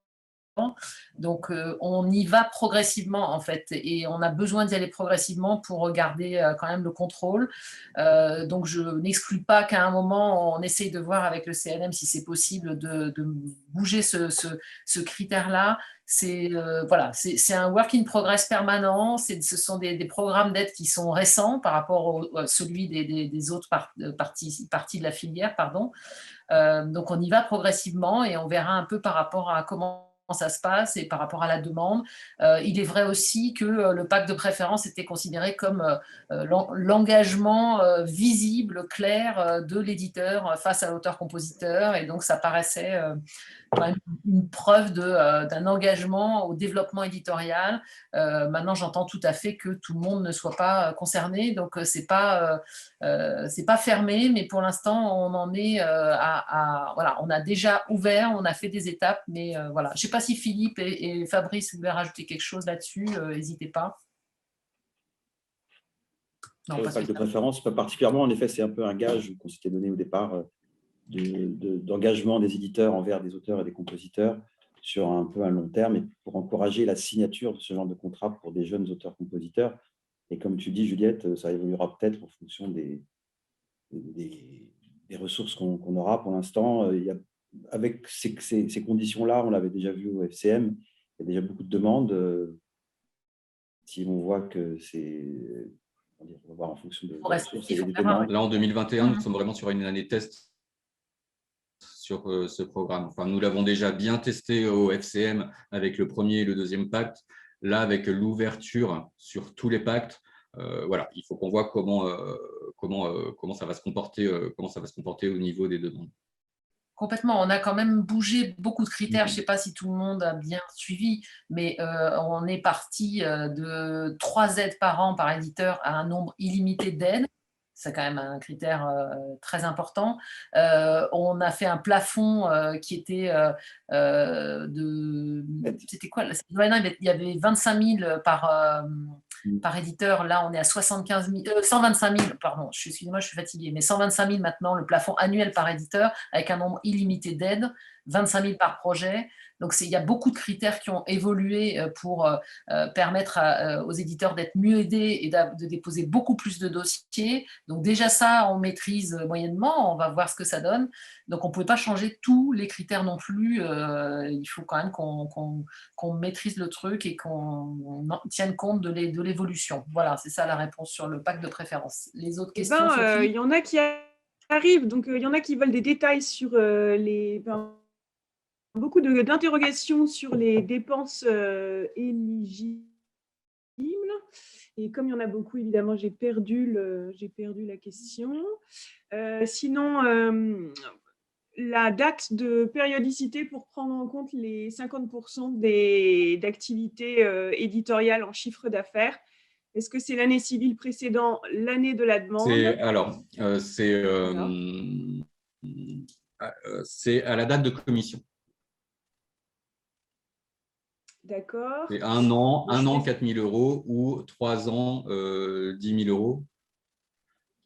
Donc, on y va progressivement, en fait, et on a besoin d'y aller progressivement pour garder quand même le contrôle. Donc, je n'exclus pas qu'à un moment, on essaye de voir avec le CNM si c'est possible de bouger ce critère-là. Voilà, c'est un work in progress permanent. Ce sont des programmes d'aide qui sont récents par rapport à celui des autres parties de la filière, pardon. Donc, on y va progressivement et on verra un peu par rapport à comment ça se passe et par rapport à la demande. Il est vrai aussi que le pacte de préférence était considéré comme l'engagement visible, clair de l'éditeur face à l'auteur-compositeur, et donc ça paraissait une preuve d'un engagement au développement éditorial. Maintenant, j'entends tout à fait que tout le monde ne soit pas concerné, donc c'est pas fermé, mais pour l'instant, on en est voilà, on a déjà ouvert, on a fait des étapes, mais voilà. Je ne sais pas si Philippe et Fabrice voulaient rajouter quelque chose là-dessus, n'hésitez pas. Non, le pacte de préférence, pas particulièrement, en effet, c'est un peu un gage qu'on s'était donné au départ d'engagement des éditeurs envers des auteurs et des compositeurs sur un peu un long terme, et pour encourager la signature de ce genre de contrat pour des jeunes auteurs-compositeurs. Et comme tu dis, Juliette, ça évoluera peut-être en fonction des ressources qu'on aura. Pour l'instant, avec ces conditions-là, on l'avait déjà vu au FCM, il y a déjà beaucoup de demandes. Si on voit que c'est... On va voir en fonction des ressources et des demandes. Là, en 2021, nous sommes vraiment sur une année test sur ce programme. Enfin, nous l'avons déjà bien testé au FCM avec le premier et le deuxième pacte. Là, avec l'ouverture sur tous les pactes, voilà, il faut qu'on voit comment ça va se comporter, au niveau des demandes. Complètement, on a quand même bougé beaucoup de critères. Je ne sais pas si tout le monde a bien suivi, mais on est parti de 3 aides par an par éditeur à un nombre illimité d'aides. C'est quand même un critère très important. On a fait un plafond qui était c'était quoi? Il y avait 25 000 par éditeur. Là, on est à 125 000, pardon, excusez-moi, je suis fatiguée, mais 125 000 maintenant, le plafond annuel par éditeur, avec un nombre illimité d'aides, 25 000 par projet. Donc, il y a beaucoup de critères qui ont évolué pour permettre aux éditeurs d'être mieux aidés et de déposer beaucoup plus de dossiers. Donc, déjà ça, on maîtrise moyennement. On va voir ce que ça donne. Donc, on ne pouvait pas changer tous les critères non plus. Il faut quand même qu'on maîtrise le truc et qu'on tienne compte de l'évolution. Voilà, c'est ça la réponse sur le pacte de préférence. Les autres questions, Sophie ? Il y en a qui arrivent. Donc, il y en a qui veulent des détails sur beaucoup d'interrogations sur les dépenses éligibles. Et comme il y en a beaucoup, évidemment, j'ai perdu la question. Sinon, la date de périodicité pour prendre en compte les 50% d'activités éditoriales en chiffre d'affaires. Est-ce que c'est l'année civile précédente, l'année de la demande? C'est à la date de commission. D'accord. C'est un an, 4 000 € ou 3 ans, 10 000 €,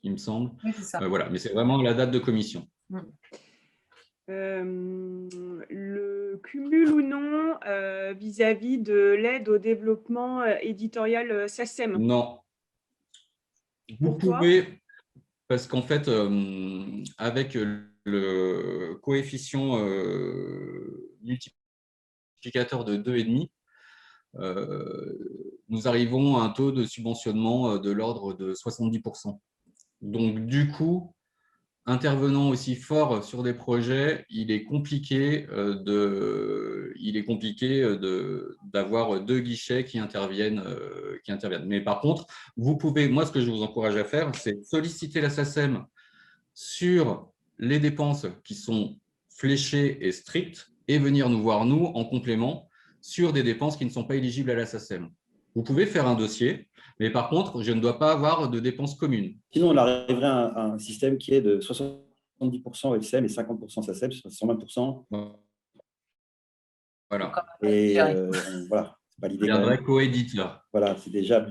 il me semble. Oui, c'est ça. Voilà, mais c'est vraiment la date de commission. Le cumul ou non vis-à-vis de l'aide au développement éditorial SACEM? Non. Vous pouvez, parce qu'en fait, avec le coefficient multiplicateur de 2,5, nous arrivons à un taux de subventionnement de l'ordre de 70%. Donc, du coup, intervenant aussi fort sur des projets, il est compliqué d'avoir 2 guichets qui interviennent. Mais par contre, vous pouvez, moi, ce que je vous encourage à faire, c'est solliciter la SACEM sur les dépenses qui sont fléchées et strictes et venir nous voir, nous, en complément, sur des dépenses qui ne sont pas éligibles à la SACEM. Vous pouvez faire un dossier, mais par contre, je ne dois pas avoir de dépenses communes. Sinon, on arriverait à un système qui est de 70% FCM et 50% SACEM, c'est 120%. Voilà. Et voilà, c'est pas l'idée. Il y a un vrai coéditeur. Voilà, c'est déjà...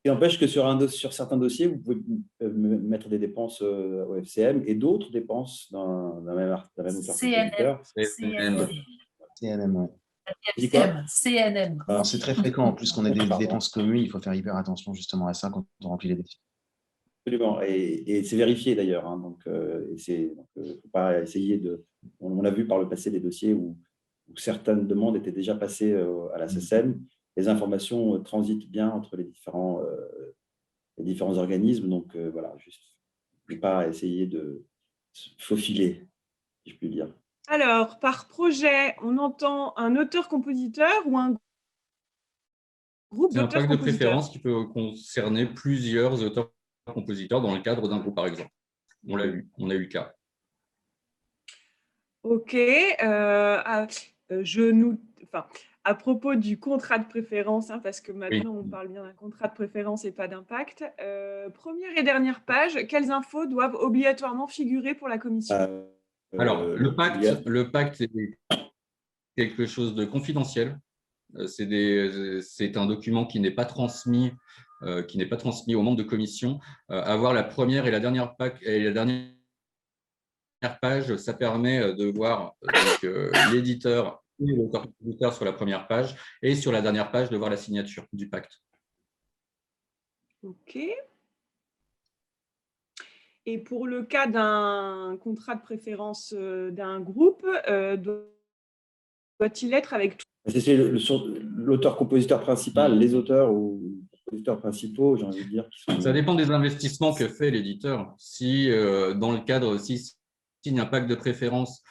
Il n'empêche que sur certains dossiers, vous pouvez mettre des dépenses au FCM et d'autres dépenses d'un même auteur-compositeur. CNM, ouais. Dis quoi? CNM. Alors, c'est très fréquent. En plus qu'on ait des dépenses communes, il faut faire hyper attention justement à ça quand on remplit les dossiers. Absolument. Et c'est vérifié d'ailleurs. Hein, donc, faut pas essayer de. On a vu par le passé des dossiers où certaines demandes étaient déjà passées à la SACEM. Les informations transitent bien entre les différents organismes. Donc, voilà, juste ne pas essayer de se faufiler, si je puis dire. Alors, par projet, on entend un auteur-compositeur ou un groupe C'est un pack de d'auteurs-compositeurs? préférence qui peut concerner plusieurs auteurs-compositeurs dans le cadre d'un groupe, par exemple. On a eu le cas. Ok. À propos du contrat de préférence, hein, parce que maintenant on parle bien d'un contrat de préférence et pas d'impact. Première et dernière page, quelles infos doivent obligatoirement figurer pour la commission? Alors, le pacte est quelque chose de confidentiel. C'est un document qui n'est pas transmis aux membres de commission. Avoir la première et la dernière page, ça permet de voir l'éditeur et l'auteur-compositeur sur la première page et sur la dernière page de voir la signature du pacte. Ok. Et pour le cas d'un contrat de préférence d'un groupe, doit-il être avec tout? C'est l'auteur-compositeur principal, les auteurs ou compositeurs principaux, j'ai envie de dire. Ça dépend des investissements que fait l'éditeur. Si dans le cadre, s'il signe un pacte de préférence,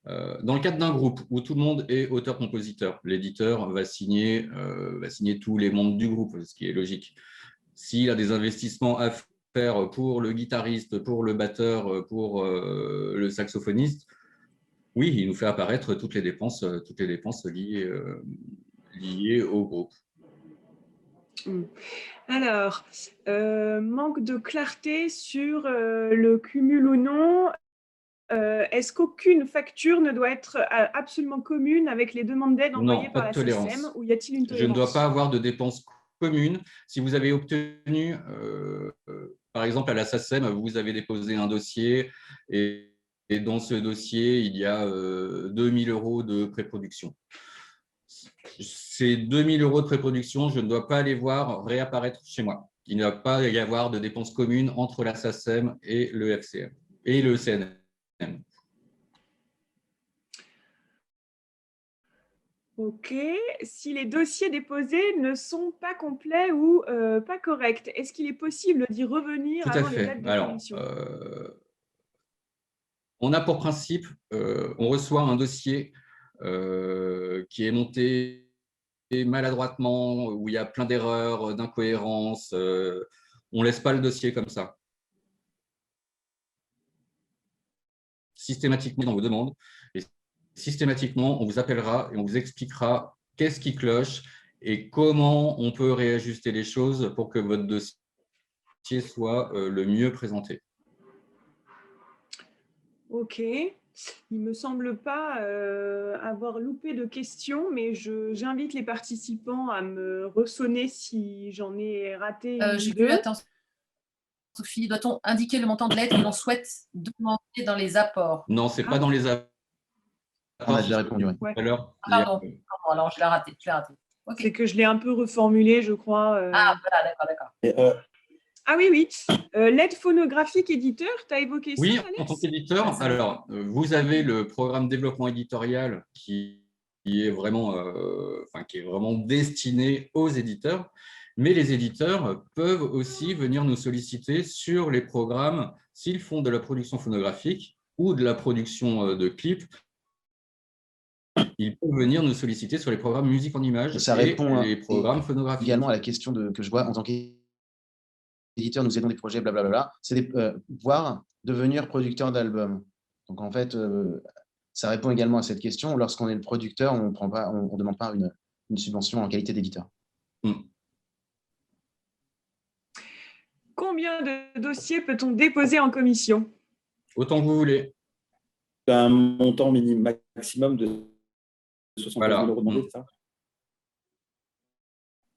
dans le cadre d'un groupe où tout le monde est auteur-compositeur, l'éditeur va signer tous les membres du groupe, ce qui est logique. S'il a des investissements à faire pour le guitariste, pour le batteur, pour le saxophoniste, oui, il nous fait apparaître toutes les dépenses liées au groupe. Alors, manque de clarté sur le cumul ou non. Est-ce qu'aucune facture ne doit être absolument commune avec les demandes d'aide envoyées par la SACEM, ou y a-t-il une tolérance? Je ne dois pas avoir de dépenses communes. Si vous avez obtenu, par exemple, à la SACEM, vous avez déposé un dossier et dans ce dossier, il y a 2 000 € de pré-production. Ces 2 000 € de pré-production, je ne dois pas les voir réapparaître chez moi. Il ne va pas y avoir de dépenses communes entre la SACEM et le FCM et le CNM. Ok. Si les dossiers déposés ne sont pas complets ou pas corrects, est-ce qu'il est possible d'y revenir avant les dates de commission? On a pour principe, on reçoit un dossier qui est monté maladroitement, où il y a plein d'erreurs, d'incohérences. On ne laisse pas le dossier comme ça. Systématiquement dans vos demandes, et systématiquement, on vous appellera et on vous expliquera qu'est-ce qui cloche et comment on peut réajuster les choses pour que votre dossier soit le mieux présenté. Ok. Il ne me semble pas avoir loupé de questions, mais j'invite les participants à me ressonner si j'en ai raté une ou deux. Attends, Sophie, doit-on indiquer le montant de l'aide que l'on souhaite demander dans les apports? Non, ce n'est pas dans les apports. On a déjà répondu. Ouais. Alors, pardon, alors je l'ai raté. Okay. C'est que je l'ai un peu reformulé, je crois. Ah, voilà, d'accord. Ah oui. L'aide phonographique éditeur, tu as évoqué ça, oui, Alex? en tant qu'éditeur, alors, vous avez le programme développement éditorial qui est vraiment destiné aux éditeurs, mais les éditeurs peuvent aussi venir nous solliciter sur les programmes s'ils font de la production phonographique ou de la production de clips. Ils peuvent venir nous solliciter sur les programmes musique en images et les programmes phonographiques. Également à la question que je vois en tant qu'éditeur, nous aidons des projets, blablabla, c'est voire devenir producteur d'albums. Donc en fait, ça répond également à cette question. Lorsqu'on est le producteur, on ne demande pas une subvention en qualité d'éditeur. Combien de dossiers peut-on déposer en commission? Autant que vous voulez. Un montant maximum de 75 000 € demandés, c'est ça?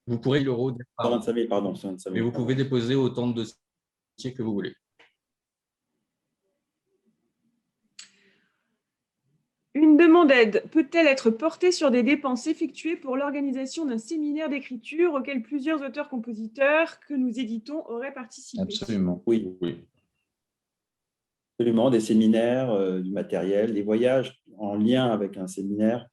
Vous pourrez l'euro. 125 000, pardon. 125 000, mais vous pouvez déposer autant de dossiers que vous voulez. Une demande d'aide peut-elle être portée sur des dépenses effectuées pour l'organisation d'un séminaire d'écriture auquel plusieurs auteurs-compositeurs que nous éditons auraient participé? Absolument. Oui, oui. Absolument, des séminaires, du matériel, des voyages en lien avec un séminaire,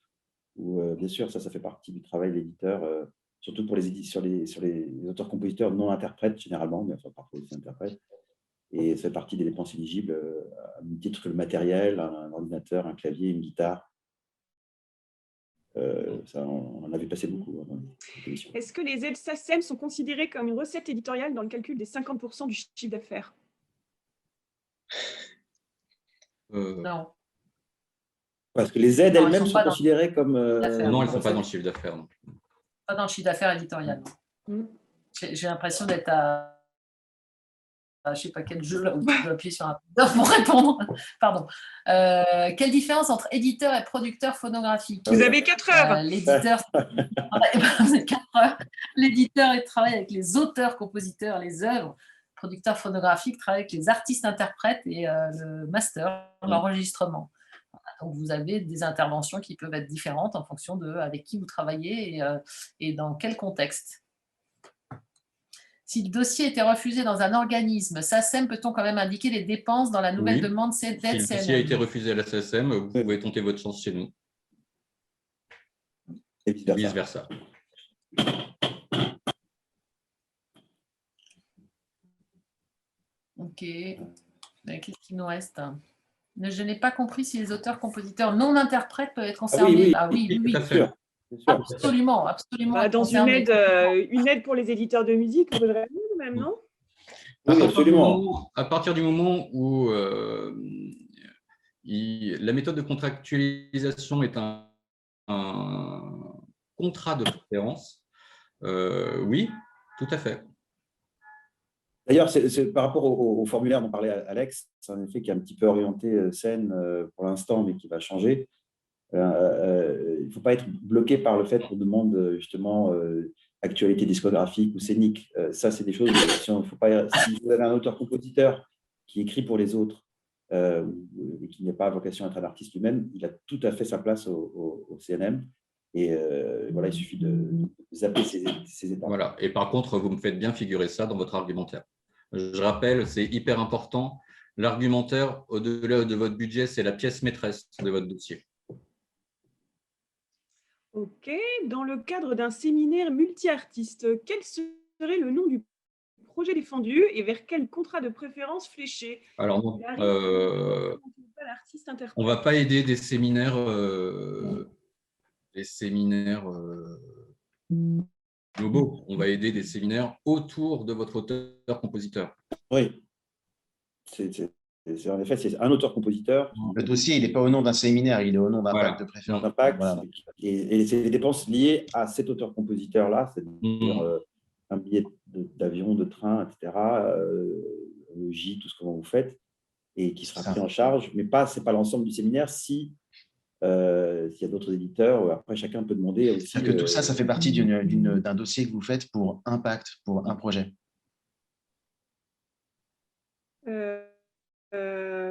où bien sûr, ça fait partie du travail de l'éditeur, surtout pour sur les auteurs-compositeurs non interprètes généralement, mais enfin, parfois aussi interprètes. Et ça fait partie des dépenses éligibles à même titre que le matériel, un ordinateur, un clavier, une guitare. Ça, on en avait passé beaucoup dans les émissions. Est-ce que les aides SACEM sont considérées comme une recette éditoriale dans le calcul des 50% du chiffre d'affaires? Non. Parce que les aides Non, elles elles-mêmes sont sont pas dans considérées comme… Non, elles ne sont pas dans le chiffre d'affaires. Pas dans le chiffre d'affaires éditorial. J'ai l'impression d'être à je ne sais pas quel jeu là où tu dois appuyer sur un bouton pour répondre. Pardon. Quelle différence entre éditeur et producteur phonographique? Vous avez 4 heures. L'éditeur, vous avez 4 heures. L'éditeur, il travaille avec les auteurs, compositeurs, les œuvres. Le producteur phonographique travaille avec les artistes interprètes et le master, l'enregistrement. Donc, vous avez des interventions qui peuvent être différentes en fonction de avec qui vous travaillez et dans quel contexte. Si le dossier était refusé dans un organisme, SACEM peut-on quand même indiquer les dépenses dans la nouvelle demande d'aide Si le dossier a été refusé à la SACEM, vous pouvez tenter votre chance chez nous. Et vice-versa. Ok. Qu'est-ce qu'il nous reste? Je n'ai pas compris si les auteurs-compositeurs non interprètes peuvent être concernés. Oui, bien sûr. Absolument, absolument. Dans une aide pour les éditeurs de musique, il faudrait même, non? Oui, absolument. À partir du moment où la méthode de contractualisation est un contrat de préférence, oui, tout à fait. D'ailleurs, c'est par rapport au formulaire dont parlait Alex, c'est un effet qui est un petit peu orienté scène pour l'instant, mais qui va changer. Il ne faut pas être bloqué par le fait qu'on demande justement actualité discographique ou scénique. Ça, c'est des choses… Si vous avez un auteur-compositeur qui écrit pour les autres et qui n'a pas vocation à être un artiste lui-même, il a tout à fait sa place au CNM. Et voilà, il suffit de zapper ces étapes. Voilà. Et par contre, vous me faites bien figurer ça dans votre argumentaire. Je rappelle, c'est hyper important. L'argumentaire, au-delà de votre budget, c'est la pièce maîtresse de votre dossier. Ok. Dans le cadre d'un séminaire multi-artistes, quel serait le nom du projet défendu et vers quel contrat de préférence fléché? Alors, non, on ne va pas aider des séminaires globaux. On va aider des séminaires autour de votre auteur-compositeur. Oui. En effet, c'est un auteur-compositeur. Le dossier, il n'est pas au nom d'un séminaire, il est au nom d'un pacte de préférence. Voilà. Et c'est des dépenses liées à cet auteur-compositeur-là, c'est-à-dire un billet d'avion, de train, etc., le gîte, tout ce que vous faites, et qui sera pris en charge, mais ce n'est pas l'ensemble du séminaire s'il y a d'autres éditeurs. Après, chacun peut demander aussi… C'est-à-dire que tout ça, ça fait partie d'un dossier que vous faites pour un pacte, pour un projet.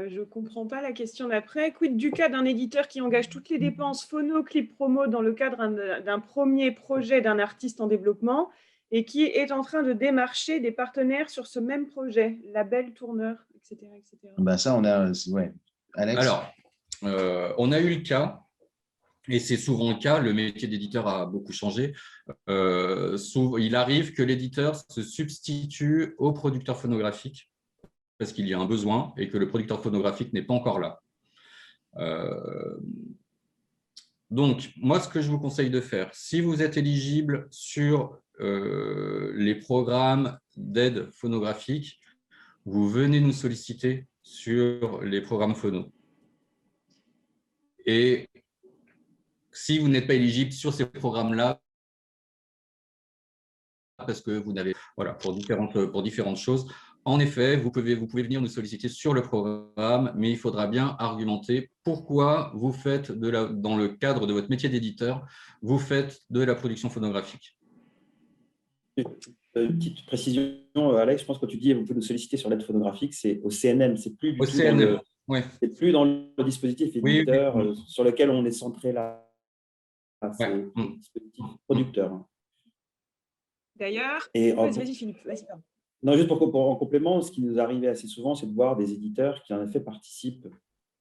Je ne comprends pas la question d'après. Quid du cas d'un éditeur qui engage toutes les dépenses phono, clip promo dans le cadre d'un premier projet d'un artiste en développement et qui est en train de démarcher des partenaires sur ce même projet, label, tourneur, etc. Ben ça, on a… Ouais. Alex? Alors, on a eu le cas, et c'est souvent le cas, le métier d'éditeur a beaucoup changé. Il arrive que l'éditeur se substitue au producteur phonographique parce qu'il y a un besoin et que le producteur phonographique n'est pas encore là. Donc, moi, ce que je vous conseille de faire, si vous êtes éligible sur les programmes d'aide phonographique, vous venez nous solliciter sur les programmes phono. Et si vous n'êtes pas éligible sur ces programmes-là, parce que vous n'avez, voilà, pour différentes choses, en effet, vous pouvez venir nous solliciter sur le programme, mais il faudra bien argumenter pourquoi vous faites, dans le cadre de votre métier d'éditeur, vous faites de la production phonographique. Une petite précision, Alex, je pense que quand tu dis vous pouvez nous solliciter sur l'aide phonographique, c'est au CNM, c'est plus du au tout CNM. Oui. C'est plus dans le dispositif éditeur sur lequel on est centré là. C'est Ouais. le dispositif producteur. D'ailleurs, Et vas-y Philippe, vas-y. Pardon. Non, juste en complément, ce qui nous arrivait assez souvent, c'est de voir des éditeurs qui, en effet, participent,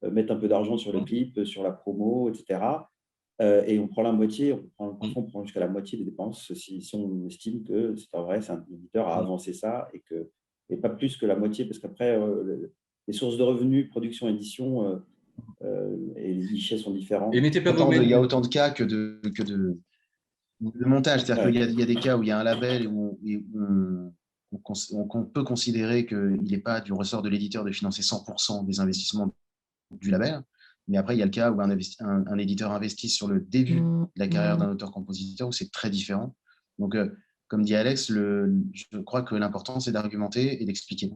mettent un peu d'argent sur le clip, sur la promo, etc. Et on prend la moitié, parfois on prend jusqu'à la moitié des dépenses si on estime que c'est vrai, c'est un éditeur à avancer ça et pas plus que la moitié, parce qu'après, les sources de revenus, production, édition et les guichets sont différents. Et mettez pas Il y a autant de cas que de montage. C'est-à-dire qu'il y a des cas où il y a un label où on peut considérer qu'il n'est pas du ressort de l'éditeur de financer 100% des investissements du label. Mais après, il y a le cas où un éditeur investit sur le début de la carrière d'un auteur-compositeur où c'est très différent. Donc, comme dit Alex, je crois que l'important, c'est d'argumenter et d'expliquer.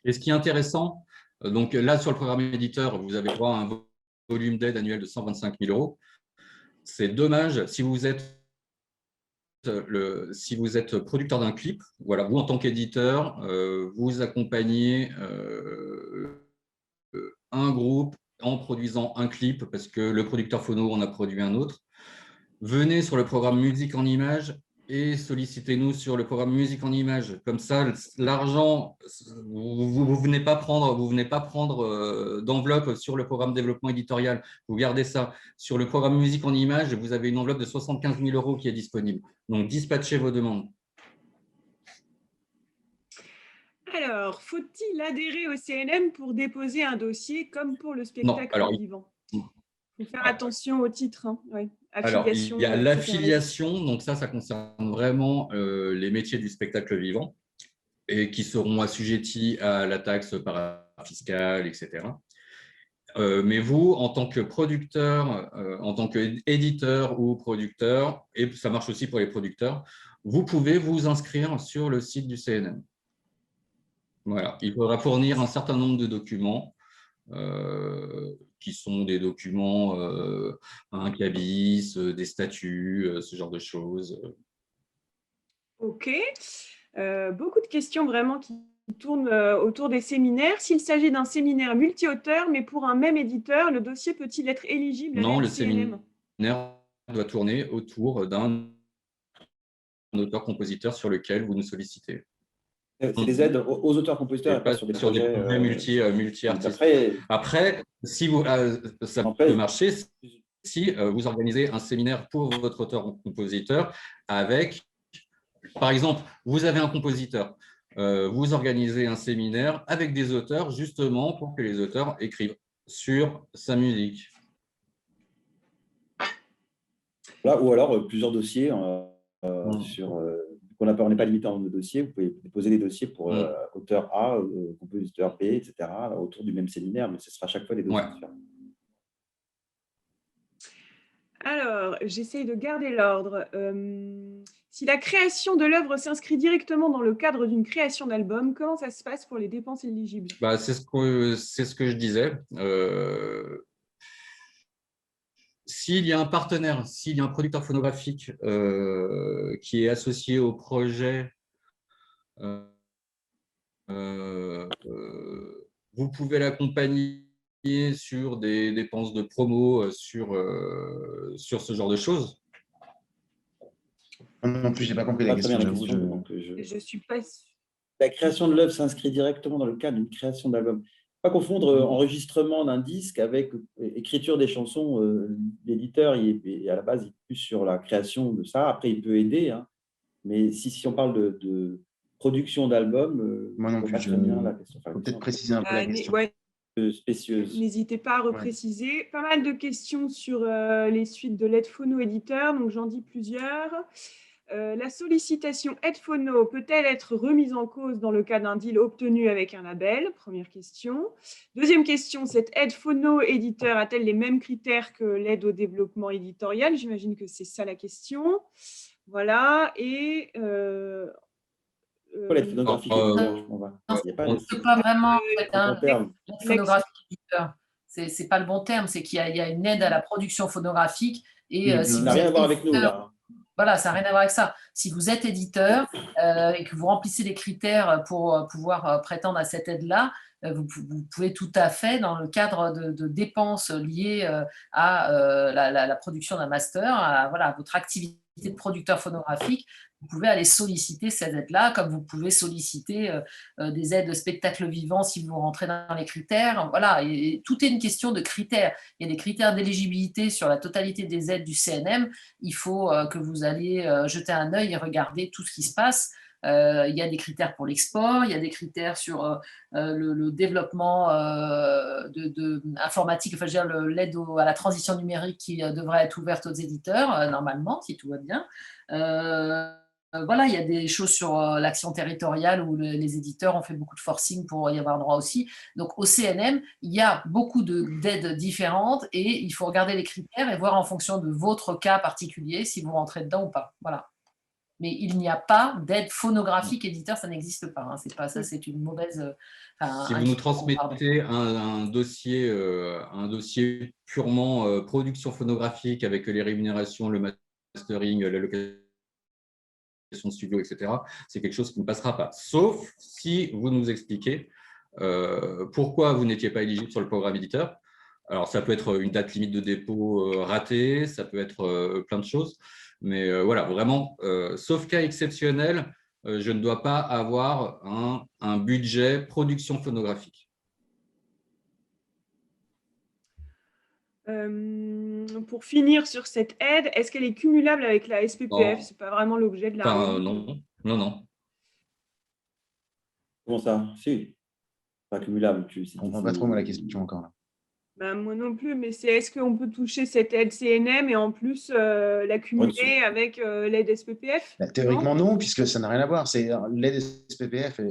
Et ce qui est intéressant, donc là, sur le programme éditeur, vous avez droit à un volume d'aide annuel de 125 000 €. C'est dommage si vous êtes producteur d'un clip, voilà, vous en tant qu'éditeur, vous accompagnez un groupe en produisant un clip parce que le producteur phono en a produit un autre. Venez sur le programme musique en images et sollicitez-nous sur le programme musique en images. Comme ça, l'argent, vous ne venez pas prendre d'enveloppe sur le programme développement éditorial. Vous gardez ça. Sur le programme musique en images, vous avez une enveloppe de 75 000 € qui est disponible. Donc, dispatchez vos demandes. Alors, faut-il adhérer au CNM pour déposer un dossier comme pour le spectacle vivant? Il faut faire attention au titre. Hein. Ouais. Alors, il y a l'affiliation, donc ça concerne vraiment les métiers du spectacle vivant et qui seront assujettis à la taxe parafiscale, etc. Mais vous, en tant que producteur, en tant qu'éditeur ou producteur, et ça marche aussi pour les producteurs, vous pouvez vous inscrire sur le site du CNM. Voilà, il faudra fournir un certain nombre de documents qui sont des documents, un cabis, des statuts, ce genre de choses. Ok. Beaucoup de questions vraiment qui tournent autour des séminaires. S'il s'agit d'un séminaire multi-auteur, mais pour un même éditeur, le dossier peut-il être éligible à Non, le CNM? séminaire doit tourner autour d'un auteur-compositeur sur lequel vous nous sollicitez. C'est des aides aux auteurs-compositeurs et pas sur des projets multi-artistes. Après, si ça peut marcher si vous organisez un séminaire pour votre auteur-compositeur avec, par exemple, vous avez un compositeur, vous organisez un séminaire avec des auteurs justement pour que les auteurs écrivent sur sa musique. Là, ou alors plusieurs dossiers sur... on n'est pas limité en dossiers, vous pouvez déposer des dossiers pour auteur A, compositeur B, etc., autour du même séminaire, mais ce sera à chaque fois des dossiers différents. Alors, j'essaye de garder l'ordre. Si la création de l'œuvre s'inscrit directement dans le cadre d'une création d'album, comment ça se passe pour les dépenses éligibles? C'est ce que je disais. S'il y a un partenaire, s'il y a un producteur phonographique qui est associé au projet, vous pouvez l'accompagner sur des dépenses de promo, sur ce genre de choses. Non plus, je n'ai pas compris la question. Je suis pas... La création de l'œuvre s'inscrit directement dans le cadre d'une création d'album. Pas confondre enregistrement d'un disque avec écriture des chansons. L'éditeur, à la base, il est plus sur la création de ça. Après, il peut aider. Hein. Mais si on parle de production d'album, moi non plus, je bien la question. Il faut peut-être préciser un peu la question. Spécieuse. N'hésitez pas à repréciser. Pas mal de questions sur les suites de l'aide phono-éditeur, donc j'en dis plusieurs. La sollicitation aide phono peut-elle être remise en cause dans le cas d'un deal obtenu avec un label? Première question. Deuxième question, cette aide phono-éditeur a-t-elle les mêmes critères que l'aide au développement éditorial? J'imagine que c'est ça la question. Voilà. Et... l'aide phonographique c'est pas vraiment l'aide phonographique éditeur. C'est pas le bon terme, c'est qu'il y a une aide à la production phonographique. Et ça n'a rien à voir avec nous, là. Voilà, ça n'a rien à voir avec ça. Si vous êtes éditeur et que vous remplissez les critères pour pouvoir prétendre à cette aide-là, vous pouvez tout à fait, dans le cadre de dépenses liées à la production d'un master, à votre activité de producteur phonographique, vous pouvez aller solliciter ces aides-là, comme vous pouvez solliciter des aides de spectacle vivant si vous rentrez dans les critères. Voilà, et tout est une question de critères. Il y a des critères d'éligibilité sur la totalité des aides du CNM. Il faut que vous alliez jeter un œil et regarder tout ce qui se passe. Il y a des critères pour l'export, il y a des critères sur le développement informatique, enfin, je veux dire, l'aide à la transition numérique qui devrait être ouverte aux éditeurs, normalement, si tout va bien. Voilà, il y a des choses sur l'action territoriale où les éditeurs ont fait beaucoup de forcing pour y avoir droit aussi. Donc, au CNM, il y a beaucoup d'aides différentes et il faut regarder les critères et voir en fonction de votre cas particulier si vous rentrez dedans ou pas. Voilà. Mais il n'y a pas d'aide phonographique éditeur, ça n'existe pas. Hein. C'est pas ça, c'est une mauvaise. Si vous nous transmettez un dossier purement production phonographique avec les rémunérations, le mastering, la location de studio, etc., c'est quelque chose qui ne passera pas. Sauf si vous nous expliquez pourquoi vous n'étiez pas éligible sur le programme éditeur. Alors, ça peut être une date limite de dépôt ratée, ça peut être plein de choses. Mais voilà, vraiment, sauf cas exceptionnel, je ne dois pas avoir un budget production phonographique. Pour finir sur cette aide, est-ce qu'elle est cumulable avec la SPPF? Ce n'est pas vraiment l'objet de la non, non. Comment ça? Si, pas cumulable. Je ne comprends pas trop moi la question encore là. Ben, moi non plus, mais c'est est-ce qu'on peut toucher cette aide CNM et en plus la cumuler avec l'aide SPPF? Bah, théoriquement non, puisque ça n'a rien à voir. L'aide SPPF, elle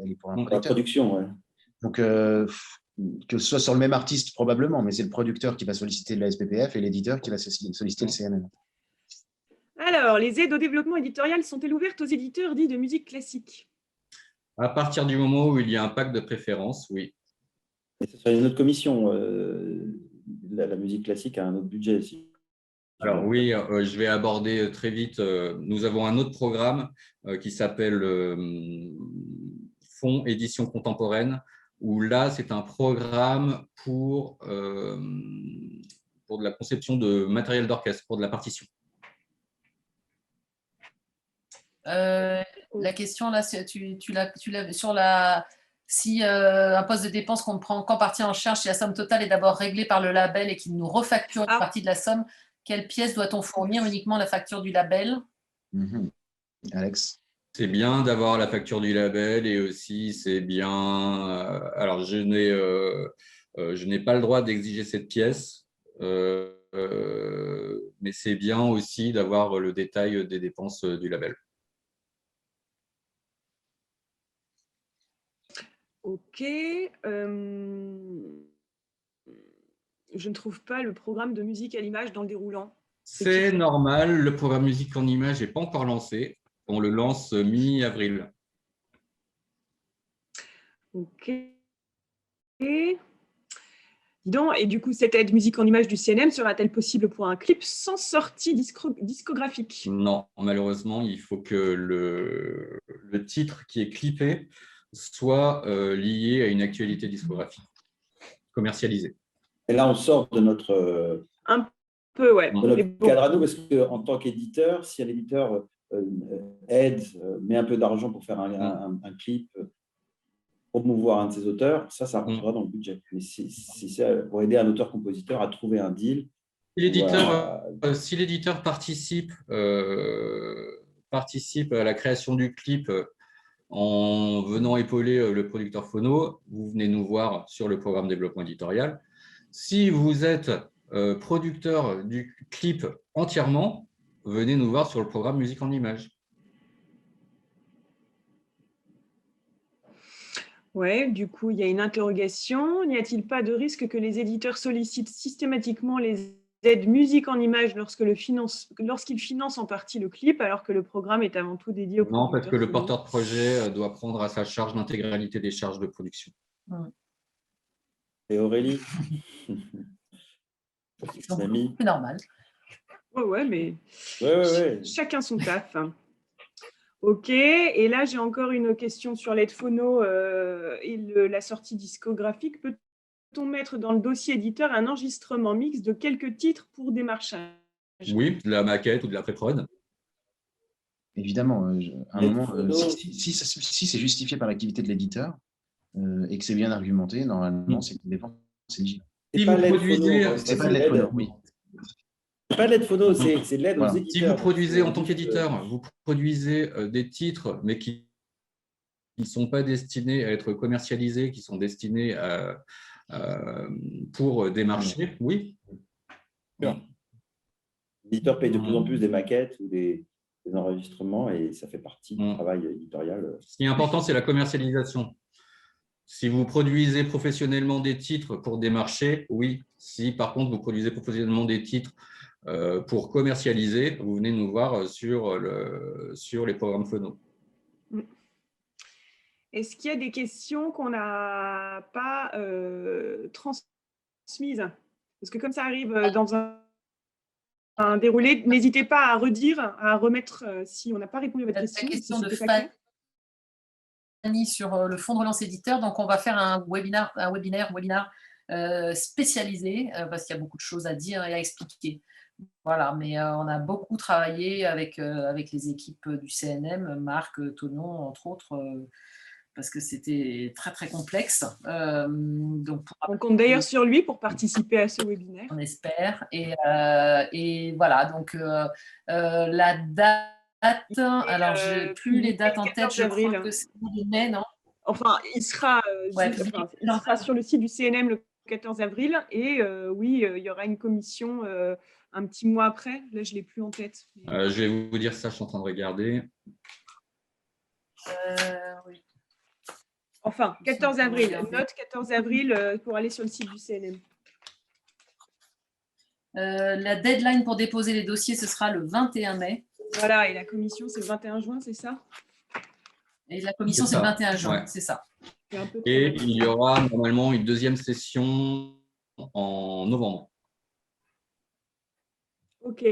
est pour un producteur. La production, ouais. Donc, que ce soit sur le même artiste, probablement, mais c'est le producteur qui va solliciter de la SPPF et l'éditeur qui va solliciter le CNM. Alors, les aides au développement éditorial sont-elles ouvertes aux éditeurs dits de musique classique? À partir du moment où il y a un pacte de préférence, oui. Et ce serait une autre commission. La musique classique a un autre budget aussi. Alors oui, je vais aborder très vite. Nous avons un autre programme qui s'appelle Fonds Édition Contemporaine, où là, c'est un programme pour de la conception de matériel d'orchestre, pour de la partition. La question, là, tu l'as sur la… Si un poste de dépense qu'on ne prend qu'en partie en charge, si la somme totale est d'abord réglée par le label et qu'il nous refacture une partie de la somme, quelle pièce doit-on fournir? Uniquement la facture du label? Alex? C'est bien d'avoir la facture du label et aussi c'est bien… alors, je n'ai pas le droit d'exiger cette pièce, mais c'est bien aussi d'avoir le détail des dépenses du label. Ok. Je ne trouve pas le programme de musique à l'image dans le déroulant. C'est normal, le programme musique en image n'est pas encore lancé. On le lance mi-avril. Ok. Donc, et du coup, cette aide musique en image du CNM sera-t-elle possible pour un clip sans sortie discographique? Non, malheureusement, il faut que le titre qui est clippé soit lié à une actualité discographique commercialisée. Et là, on sort de notre… Un peu, ouais. De notre cadre à nous, parce qu'en tant qu'éditeur, si un éditeur aide, met un peu d'argent pour faire un clip, promouvoir un de ses auteurs, ça rentrera dans le budget. Mais si c'est pour aider un auteur-compositeur à trouver un deal… Si l'éditeur participe à la création du clip en venant épauler le producteur phono, vous venez nous voir sur le programme développement éditorial. Si vous êtes producteur du clip entièrement, venez nous voir sur le programme musique en image. Ouais, du coup, il y a une interrogation. N'y a-t-il pas de risque que les éditeurs sollicitent systématiquement les aides musique en image lorsqu'ils financent en partie le clip, alors que le programme est avant tout dédié au producteur? Non, parce que le porteur de projet doit prendre à sa charge l'intégralité des charges de production. Et Aurélie? C'est normal. Ouais, mais ouais. Chacun son taf. Ok, et là j'ai encore une question sur l'aide phono et la sortie discographique. Peut-on mettre dans le dossier éditeur un enregistrement mixte de quelques titres pour démarchage? Oui, de la maquette ou de la pré-prod. Évidemment, à un L'aide moment, phono, si c'est justifié par l'activité de l'éditeur et que c'est bien argumenté, normalement, c'est une dépense éligible. Si pas vous l'aide produisez, phono, C'est pas de l'aide phono, oui. c'est pas l'aide phono, c'est l'aide aux Voilà. éditeurs. si vous produisez en tant Donc, qu'éditeur, vous produisez des titres, mais qui ne sont pas destinés à être commercialisés, qui sont destinés pour des marchés, oui. l'éditeur paye de plus en plus des maquettes ou des enregistrements et ça fait partie du travail éditorial. Ce qui est important, c'est la commercialisation. Si vous produisez professionnellement des titres pour des marchés, oui. Si par contre vous produisez professionnellement des titres pour commercialiser, vous venez nous voir sur les programmes phono. Est-ce qu'il y a des questions qu'on n'a pas transmises? Parce que comme ça arrive dans un déroulé, n'hésitez pas à redire, à remettre si on n'a pas répondu à votre question. La question si de c'était pas clair. Fanny sur le fonds de relance éditeur. Donc, on va faire un webinaire spécialisé parce qu'il y a beaucoup de choses à dire et à expliquer. Voilà, mais on a beaucoup travaillé avec les équipes du CNM, Marc, Tonon, entre autres, parce que c'était très, très complexe. Donc on compte d'ailleurs sur lui pour participer à ce webinaire. On espère. Et voilà, donc la date, alors je n'ai plus les dates en tête, je crois que c'est le mai, non? Enfin, il sera sur le site du CNM le 14 avril et oui, il y aura une commission un petit mois après. Là, je ne l'ai plus en tête. Je vais vous dire ça, je suis en train de regarder. Oui. Enfin, 14 avril. Note 14 avril pour aller sur le site du CNM. La deadline pour déposer les dossiers, ce sera le 21 mai. Voilà, et la commission, c'est le 21 juin, c'est ça? Et la commission, c'est le 21 juin, ouais. C'est ça. Et il y aura normalement une deuxième session en novembre. Ok.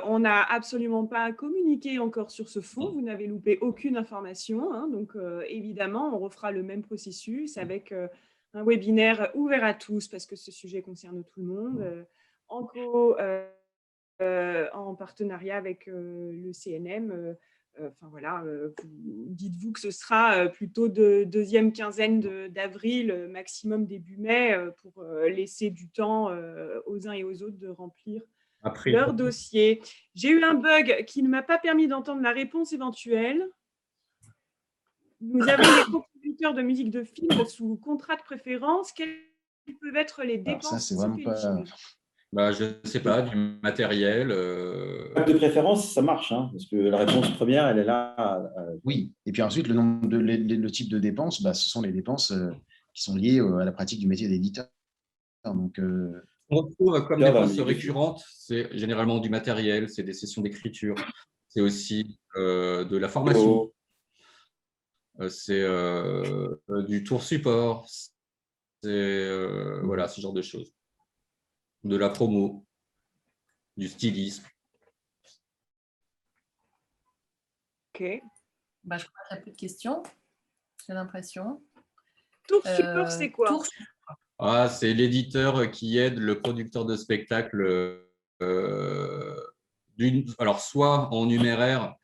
On n'a absolument pas communiqué encore sur ce fonds. Vous n'avez loupé aucune information. Hein, donc, évidemment, on refera le même processus avec un webinaire ouvert à tous parce que ce sujet concerne tout le monde, en partenariat avec le CNM. Enfin voilà, dites-vous que ce sera plutôt de deuxième quinzaine d'avril, maximum début mai, pour laisser du temps aux uns et aux autres de remplir leur dossier. J'ai eu un bug qui ne m'a pas permis d'entendre la réponse éventuelle. Nous avons des compositeurs de musique de film sous contrat de préférence. Quelles peuvent être les dépenses? Alors ça, c'est vraiment pas... Je ne sais pas, du matériel. De préférence, ça marche, hein, parce que la réponse première, elle est là. Oui, et puis ensuite, le type de dépenses, ce sont les dépenses qui sont liées à la pratique du métier d'éditeur. Donc, on retrouve comme dépenses récurrentes, c'est généralement du matériel, c'est des sessions d'écriture, c'est aussi de la formation, c'est du tour support, c'est voilà, ce genre de choses. De la promo, du stylisme. Ok. Je crois qu'il y a plus de questions, j'ai l'impression. Tour support, c'est quoi? C'est l'éditeur qui aide le producteur de spectacle, alors soit en numéraire,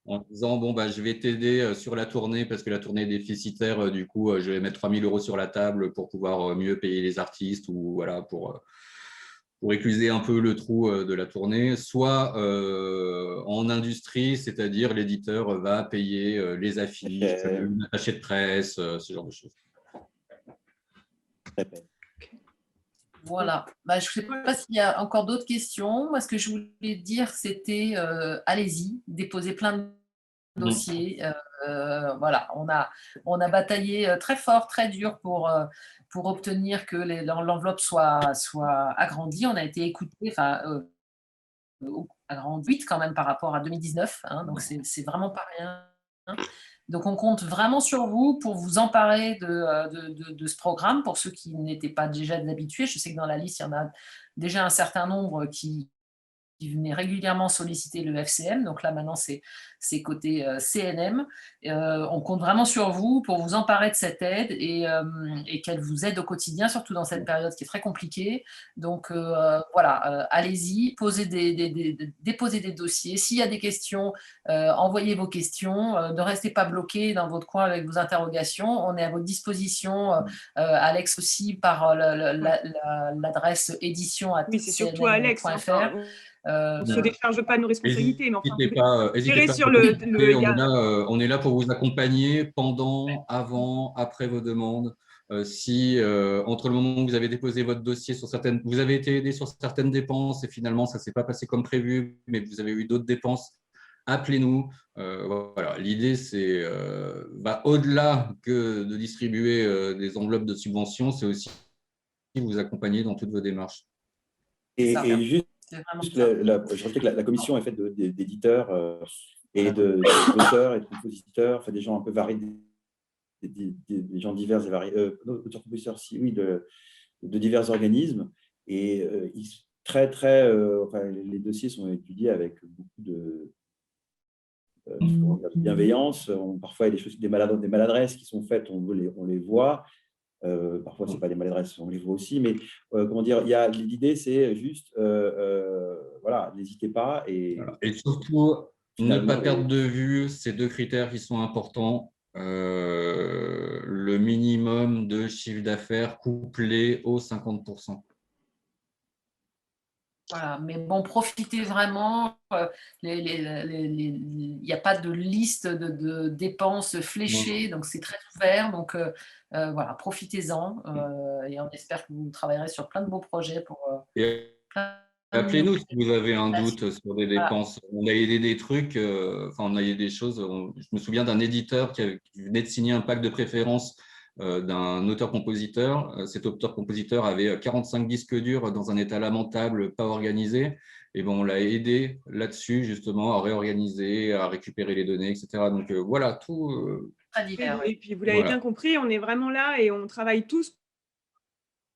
en disant je vais t'aider sur la tournée parce que la tournée est déficitaire, du coup je vais mettre 3 000 € sur la table pour pouvoir mieux payer les artistes ou voilà pour écluser un peu le trou de la tournée, soit en industrie, c'est-à-dire l'éditeur va payer les affiches, une attachée de presse, ce genre de choses. Voilà. Je ne sais pas s'il y a encore d'autres questions. Moi, ce que je voulais dire, c'était allez-y, déposez plein de dossiers. Voilà, on a bataillé très fort, très dur pour obtenir que l'enveloppe soit agrandie. On a été écouté, agrandie quand même par rapport à 2019. Hein, donc, c'est vraiment pas rien. Donc, on compte vraiment sur vous pour vous emparer de ce programme. Pour ceux qui n'étaient pas déjà habitués, je sais que dans la liste, il y en a déjà un certain nombre qui venez régulièrement solliciter le FCM. Donc là, maintenant, c'est côté CNM. On compte vraiment sur vous pour vous emparer de cette aide et qu'elle vous aide au quotidien, surtout dans cette période qui est très compliquée. Donc voilà, allez-y, déposez des dossiers. S'il y a des questions, envoyez vos questions. Ne restez pas bloqués dans votre coin avec vos interrogations. On est à votre disposition, Alex aussi, par l'adresse édition@cnm.fr. Oui, c'est surtout Alex. Enfin, on ne se décharge pas de nos responsabilités, mais enfin, N'hésitez pas, sur on est là pour vous accompagner pendant, avant, après vos demandes. Si entre le moment où vous avez déposé votre dossier sur vous avez été aidé sur certaines dépenses et finalement ça ne s'est pas passé comme prévu, mais vous avez eu d'autres dépenses, appelez-nous. Voilà. L'idée, c'est au-delà que de distribuer des enveloppes de subventions, c'est aussi vous accompagner dans toutes vos démarches. Et juste, je rappelle que la commission est faite d'éditeurs et d'auteurs et de compositeurs, enfin, des gens un peu variés, des gens divers et variés, auteurs-compositeurs, oui, de divers organismes. Et enfin, les dossiers sont étudiés avec beaucoup de bienveillance. Parfois, il y a des maladresses qui sont faites, on les voit. Parfois, ce n'est pas des maladresses, on les voit aussi. Mais comment dire, l'idée, c'est juste, voilà, n'hésitez pas. Et surtout, ne pas perdre de vue ces deux critères qui sont importants. Le minimum de chiffre d'affaires couplé aux 50%. Voilà, mais bon, profitez vraiment. Il n'y a pas de liste de dépenses fléchées, donc c'est très ouvert. Donc voilà, profitez-en et on espère que vous travaillerez sur plein de beaux projets pour. Appelez-nous si vous avez un doute sur des dépenses. Voilà. On a aidé des trucs, on a aidé des choses. Je me souviens d'un éditeur qui venait de signer un pacte de préférence d'un auteur-compositeur. Cet auteur-compositeur avait 45 disques durs dans un état lamentable, pas organisé. Et bon, on l'a aidé là-dessus, justement, à réorganiser, à récupérer les données, etc. Donc voilà, tout. Et puis, vous l'avez bien compris, on est vraiment là et on travaille tous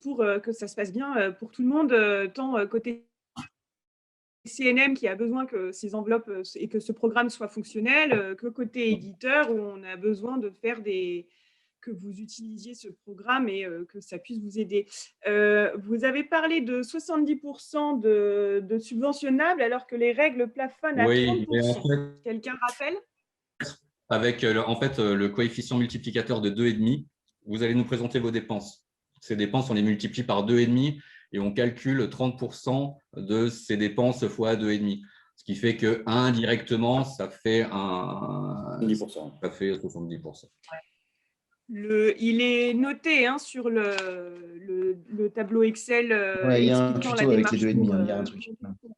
pour que ça se passe bien pour tout le monde, tant côté CNM qui a besoin que ces enveloppes et que ce programme soit fonctionnel, que côté éditeur où on a besoin de faire que vous utilisiez ce programme et que ça puisse vous aider. Vous avez parlé de 70% de subventionnables alors que les règles plafonnent à 30%. En fait, quelqu'un rappelle? Avec en fait, le coefficient multiplicateur de 2,5, vous allez nous présenter vos dépenses. Ces dépenses, on les multiplie par 2,5 et on calcule 30% de ces dépenses fois 2,5. Ce qui fait que indirectement, ça fait 70%. Ça fait 70%. Il est noté sur le tableau Excel il y a un expliquant tuto la avec les démarche 2,5, il y a un truc.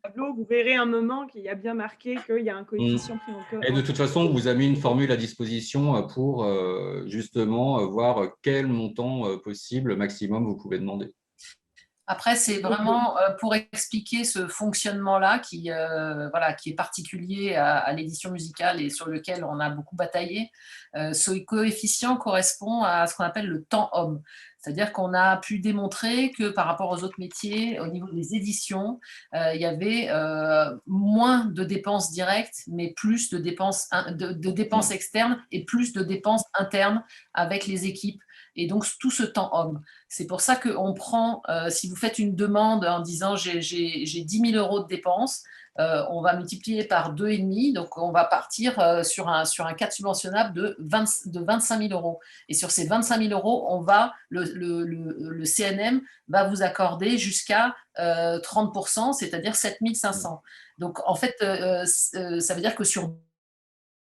Tableau, vous verrez un moment qu'il y a bien marqué qu'il y a un coefficient pris en compte. Et de toute façon, on vous a mis une formule à disposition pour justement voir quel montant possible, maximum, vous pouvez demander. Après, c'est vraiment pour expliquer ce fonctionnement-là qui est particulier à l'édition musicale et sur lequel on a beaucoup bataillé. Ce coefficient correspond à ce qu'on appelle le temps homme. C'est-à-dire qu'on a pu démontrer que par rapport aux autres métiers, au niveau des éditions, il y avait moins de dépenses directes, mais plus de dépenses externes et plus de dépenses internes avec les équipes. Et donc, tout ce temps homme. C'est pour ça qu'on prend, si vous faites une demande en disant j'ai 10 000 € de dépenses, on va multiplier par 2,5, donc on va partir sur un cadre subventionnable de 25 000 €. Et sur ces 25 000 €, le CNM va vous accorder jusqu'à 30%, c'est-à-dire 7 500. Donc en fait, ça veut dire que sur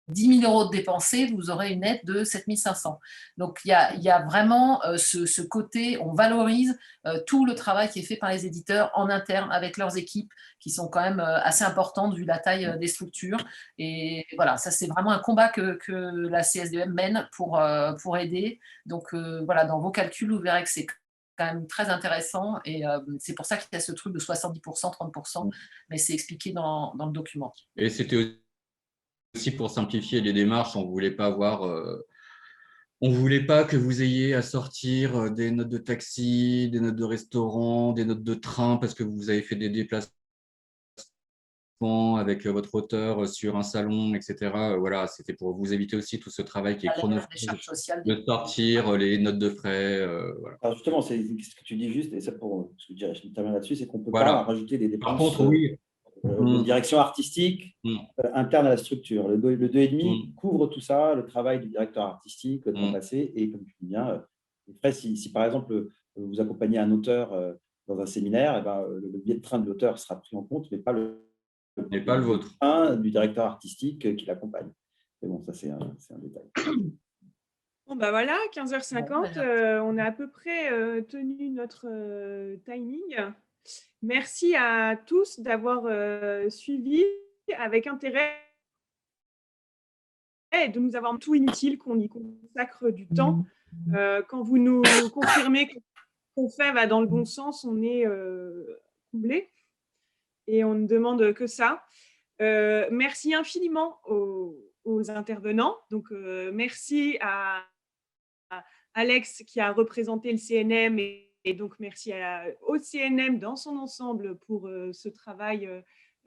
10 000 € de dépensés, vous aurez une aide de 7 500. Donc, il y a vraiment ce côté, on valorise tout le travail qui est fait par les éditeurs en interne avec leurs équipes qui sont quand même assez importantes vu la taille des structures. Et voilà, ça, c'est vraiment un combat que la CSDM mène pour aider. Donc, voilà, dans vos calculs, vous verrez que c'est quand même très intéressant et c'est pour ça qu'il y a ce truc de 70%, 30%, mais c'est expliqué dans le document. Et c'était aussi pour simplifier les démarches, on ne voulait pas que vous ayez à sortir des notes de taxi, des notes de restaurant, des notes de train parce que vous avez fait des déplacements avec votre auteur sur un salon, etc. Voilà, c'était pour vous éviter aussi tout ce travail qui est chronophage, de sortir les notes de frais. Voilà. Alors justement, c'est ce que tu dis juste, et ça pour ce que je termine là-dessus, c'est qu'on ne peut Voilà. pas rajouter des dépenses Par contre, oui. de direction artistique interne à la structure. Le 2,5 couvre tout ça, le travail du directeur artistique, le temps passé, et comme tu dis bien, les frais, si par exemple vous accompagnez un auteur dans un séminaire, eh ben, le billet de train de l'auteur sera pris en compte, mais pas le vôtre. Du directeur artistique qui l'accompagne. Mais bon, ça c'est un détail. Bon, bah voilà, 15h50, on a à peu près tenu notre timing. Merci à tous d'avoir suivi avec intérêt et de nous avoir tout inutile qu'on y consacre du temps. Quand vous nous confirmez que qu'on fait va dans le bon sens, on est comblé et on ne demande que ça. Merci infiniment aux intervenants. Donc, merci à Alex qui a représenté le CNM et donc merci au CNM dans son ensemble pour ce travail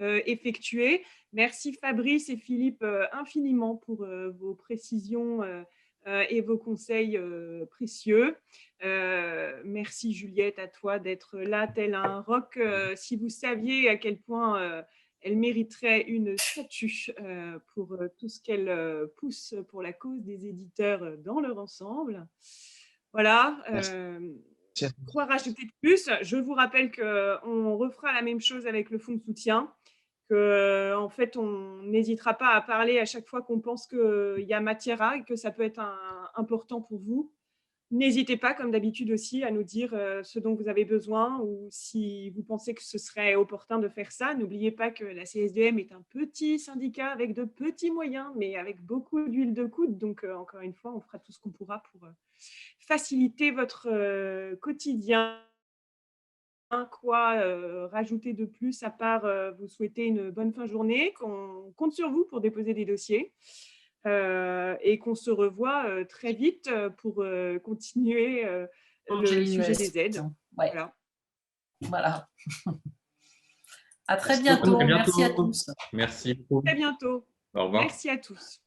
effectué. Merci Fabrice et Philippe infiniment pour vos précisions et vos conseils précieux. Merci Juliette à toi d'être là tel un roc. Si vous saviez à quel point elle mériterait une statue pour tout ce qu'elle pousse pour la cause des éditeurs dans leur ensemble. Voilà. Quoi rajouter de plus? Je vous rappelle qu'on refera la même chose avec le fonds de soutien. En fait, on n'hésitera pas à parler à chaque fois qu'on pense qu'il y a matière à et que ça peut être important pour vous. N'hésitez pas, comme d'habitude aussi, à nous dire ce dont vous avez besoin ou si vous pensez que ce serait opportun de faire ça. N'oubliez pas que la CSDM est un petit syndicat avec de petits moyens, mais avec beaucoup d'huile de coude. Donc, encore une fois, on fera tout ce qu'on pourra pour faciliter votre quotidien. Quoi rajouter de plus à part vous souhaiter une bonne fin de journée, qu'on compte sur vous pour déposer des dossiers et qu'on se revoit très vite pour continuer le sujet des aides. Ouais. Voilà. À très bientôt. Merci à tous. Merci beaucoup. À très bientôt. Au revoir. Merci à tous.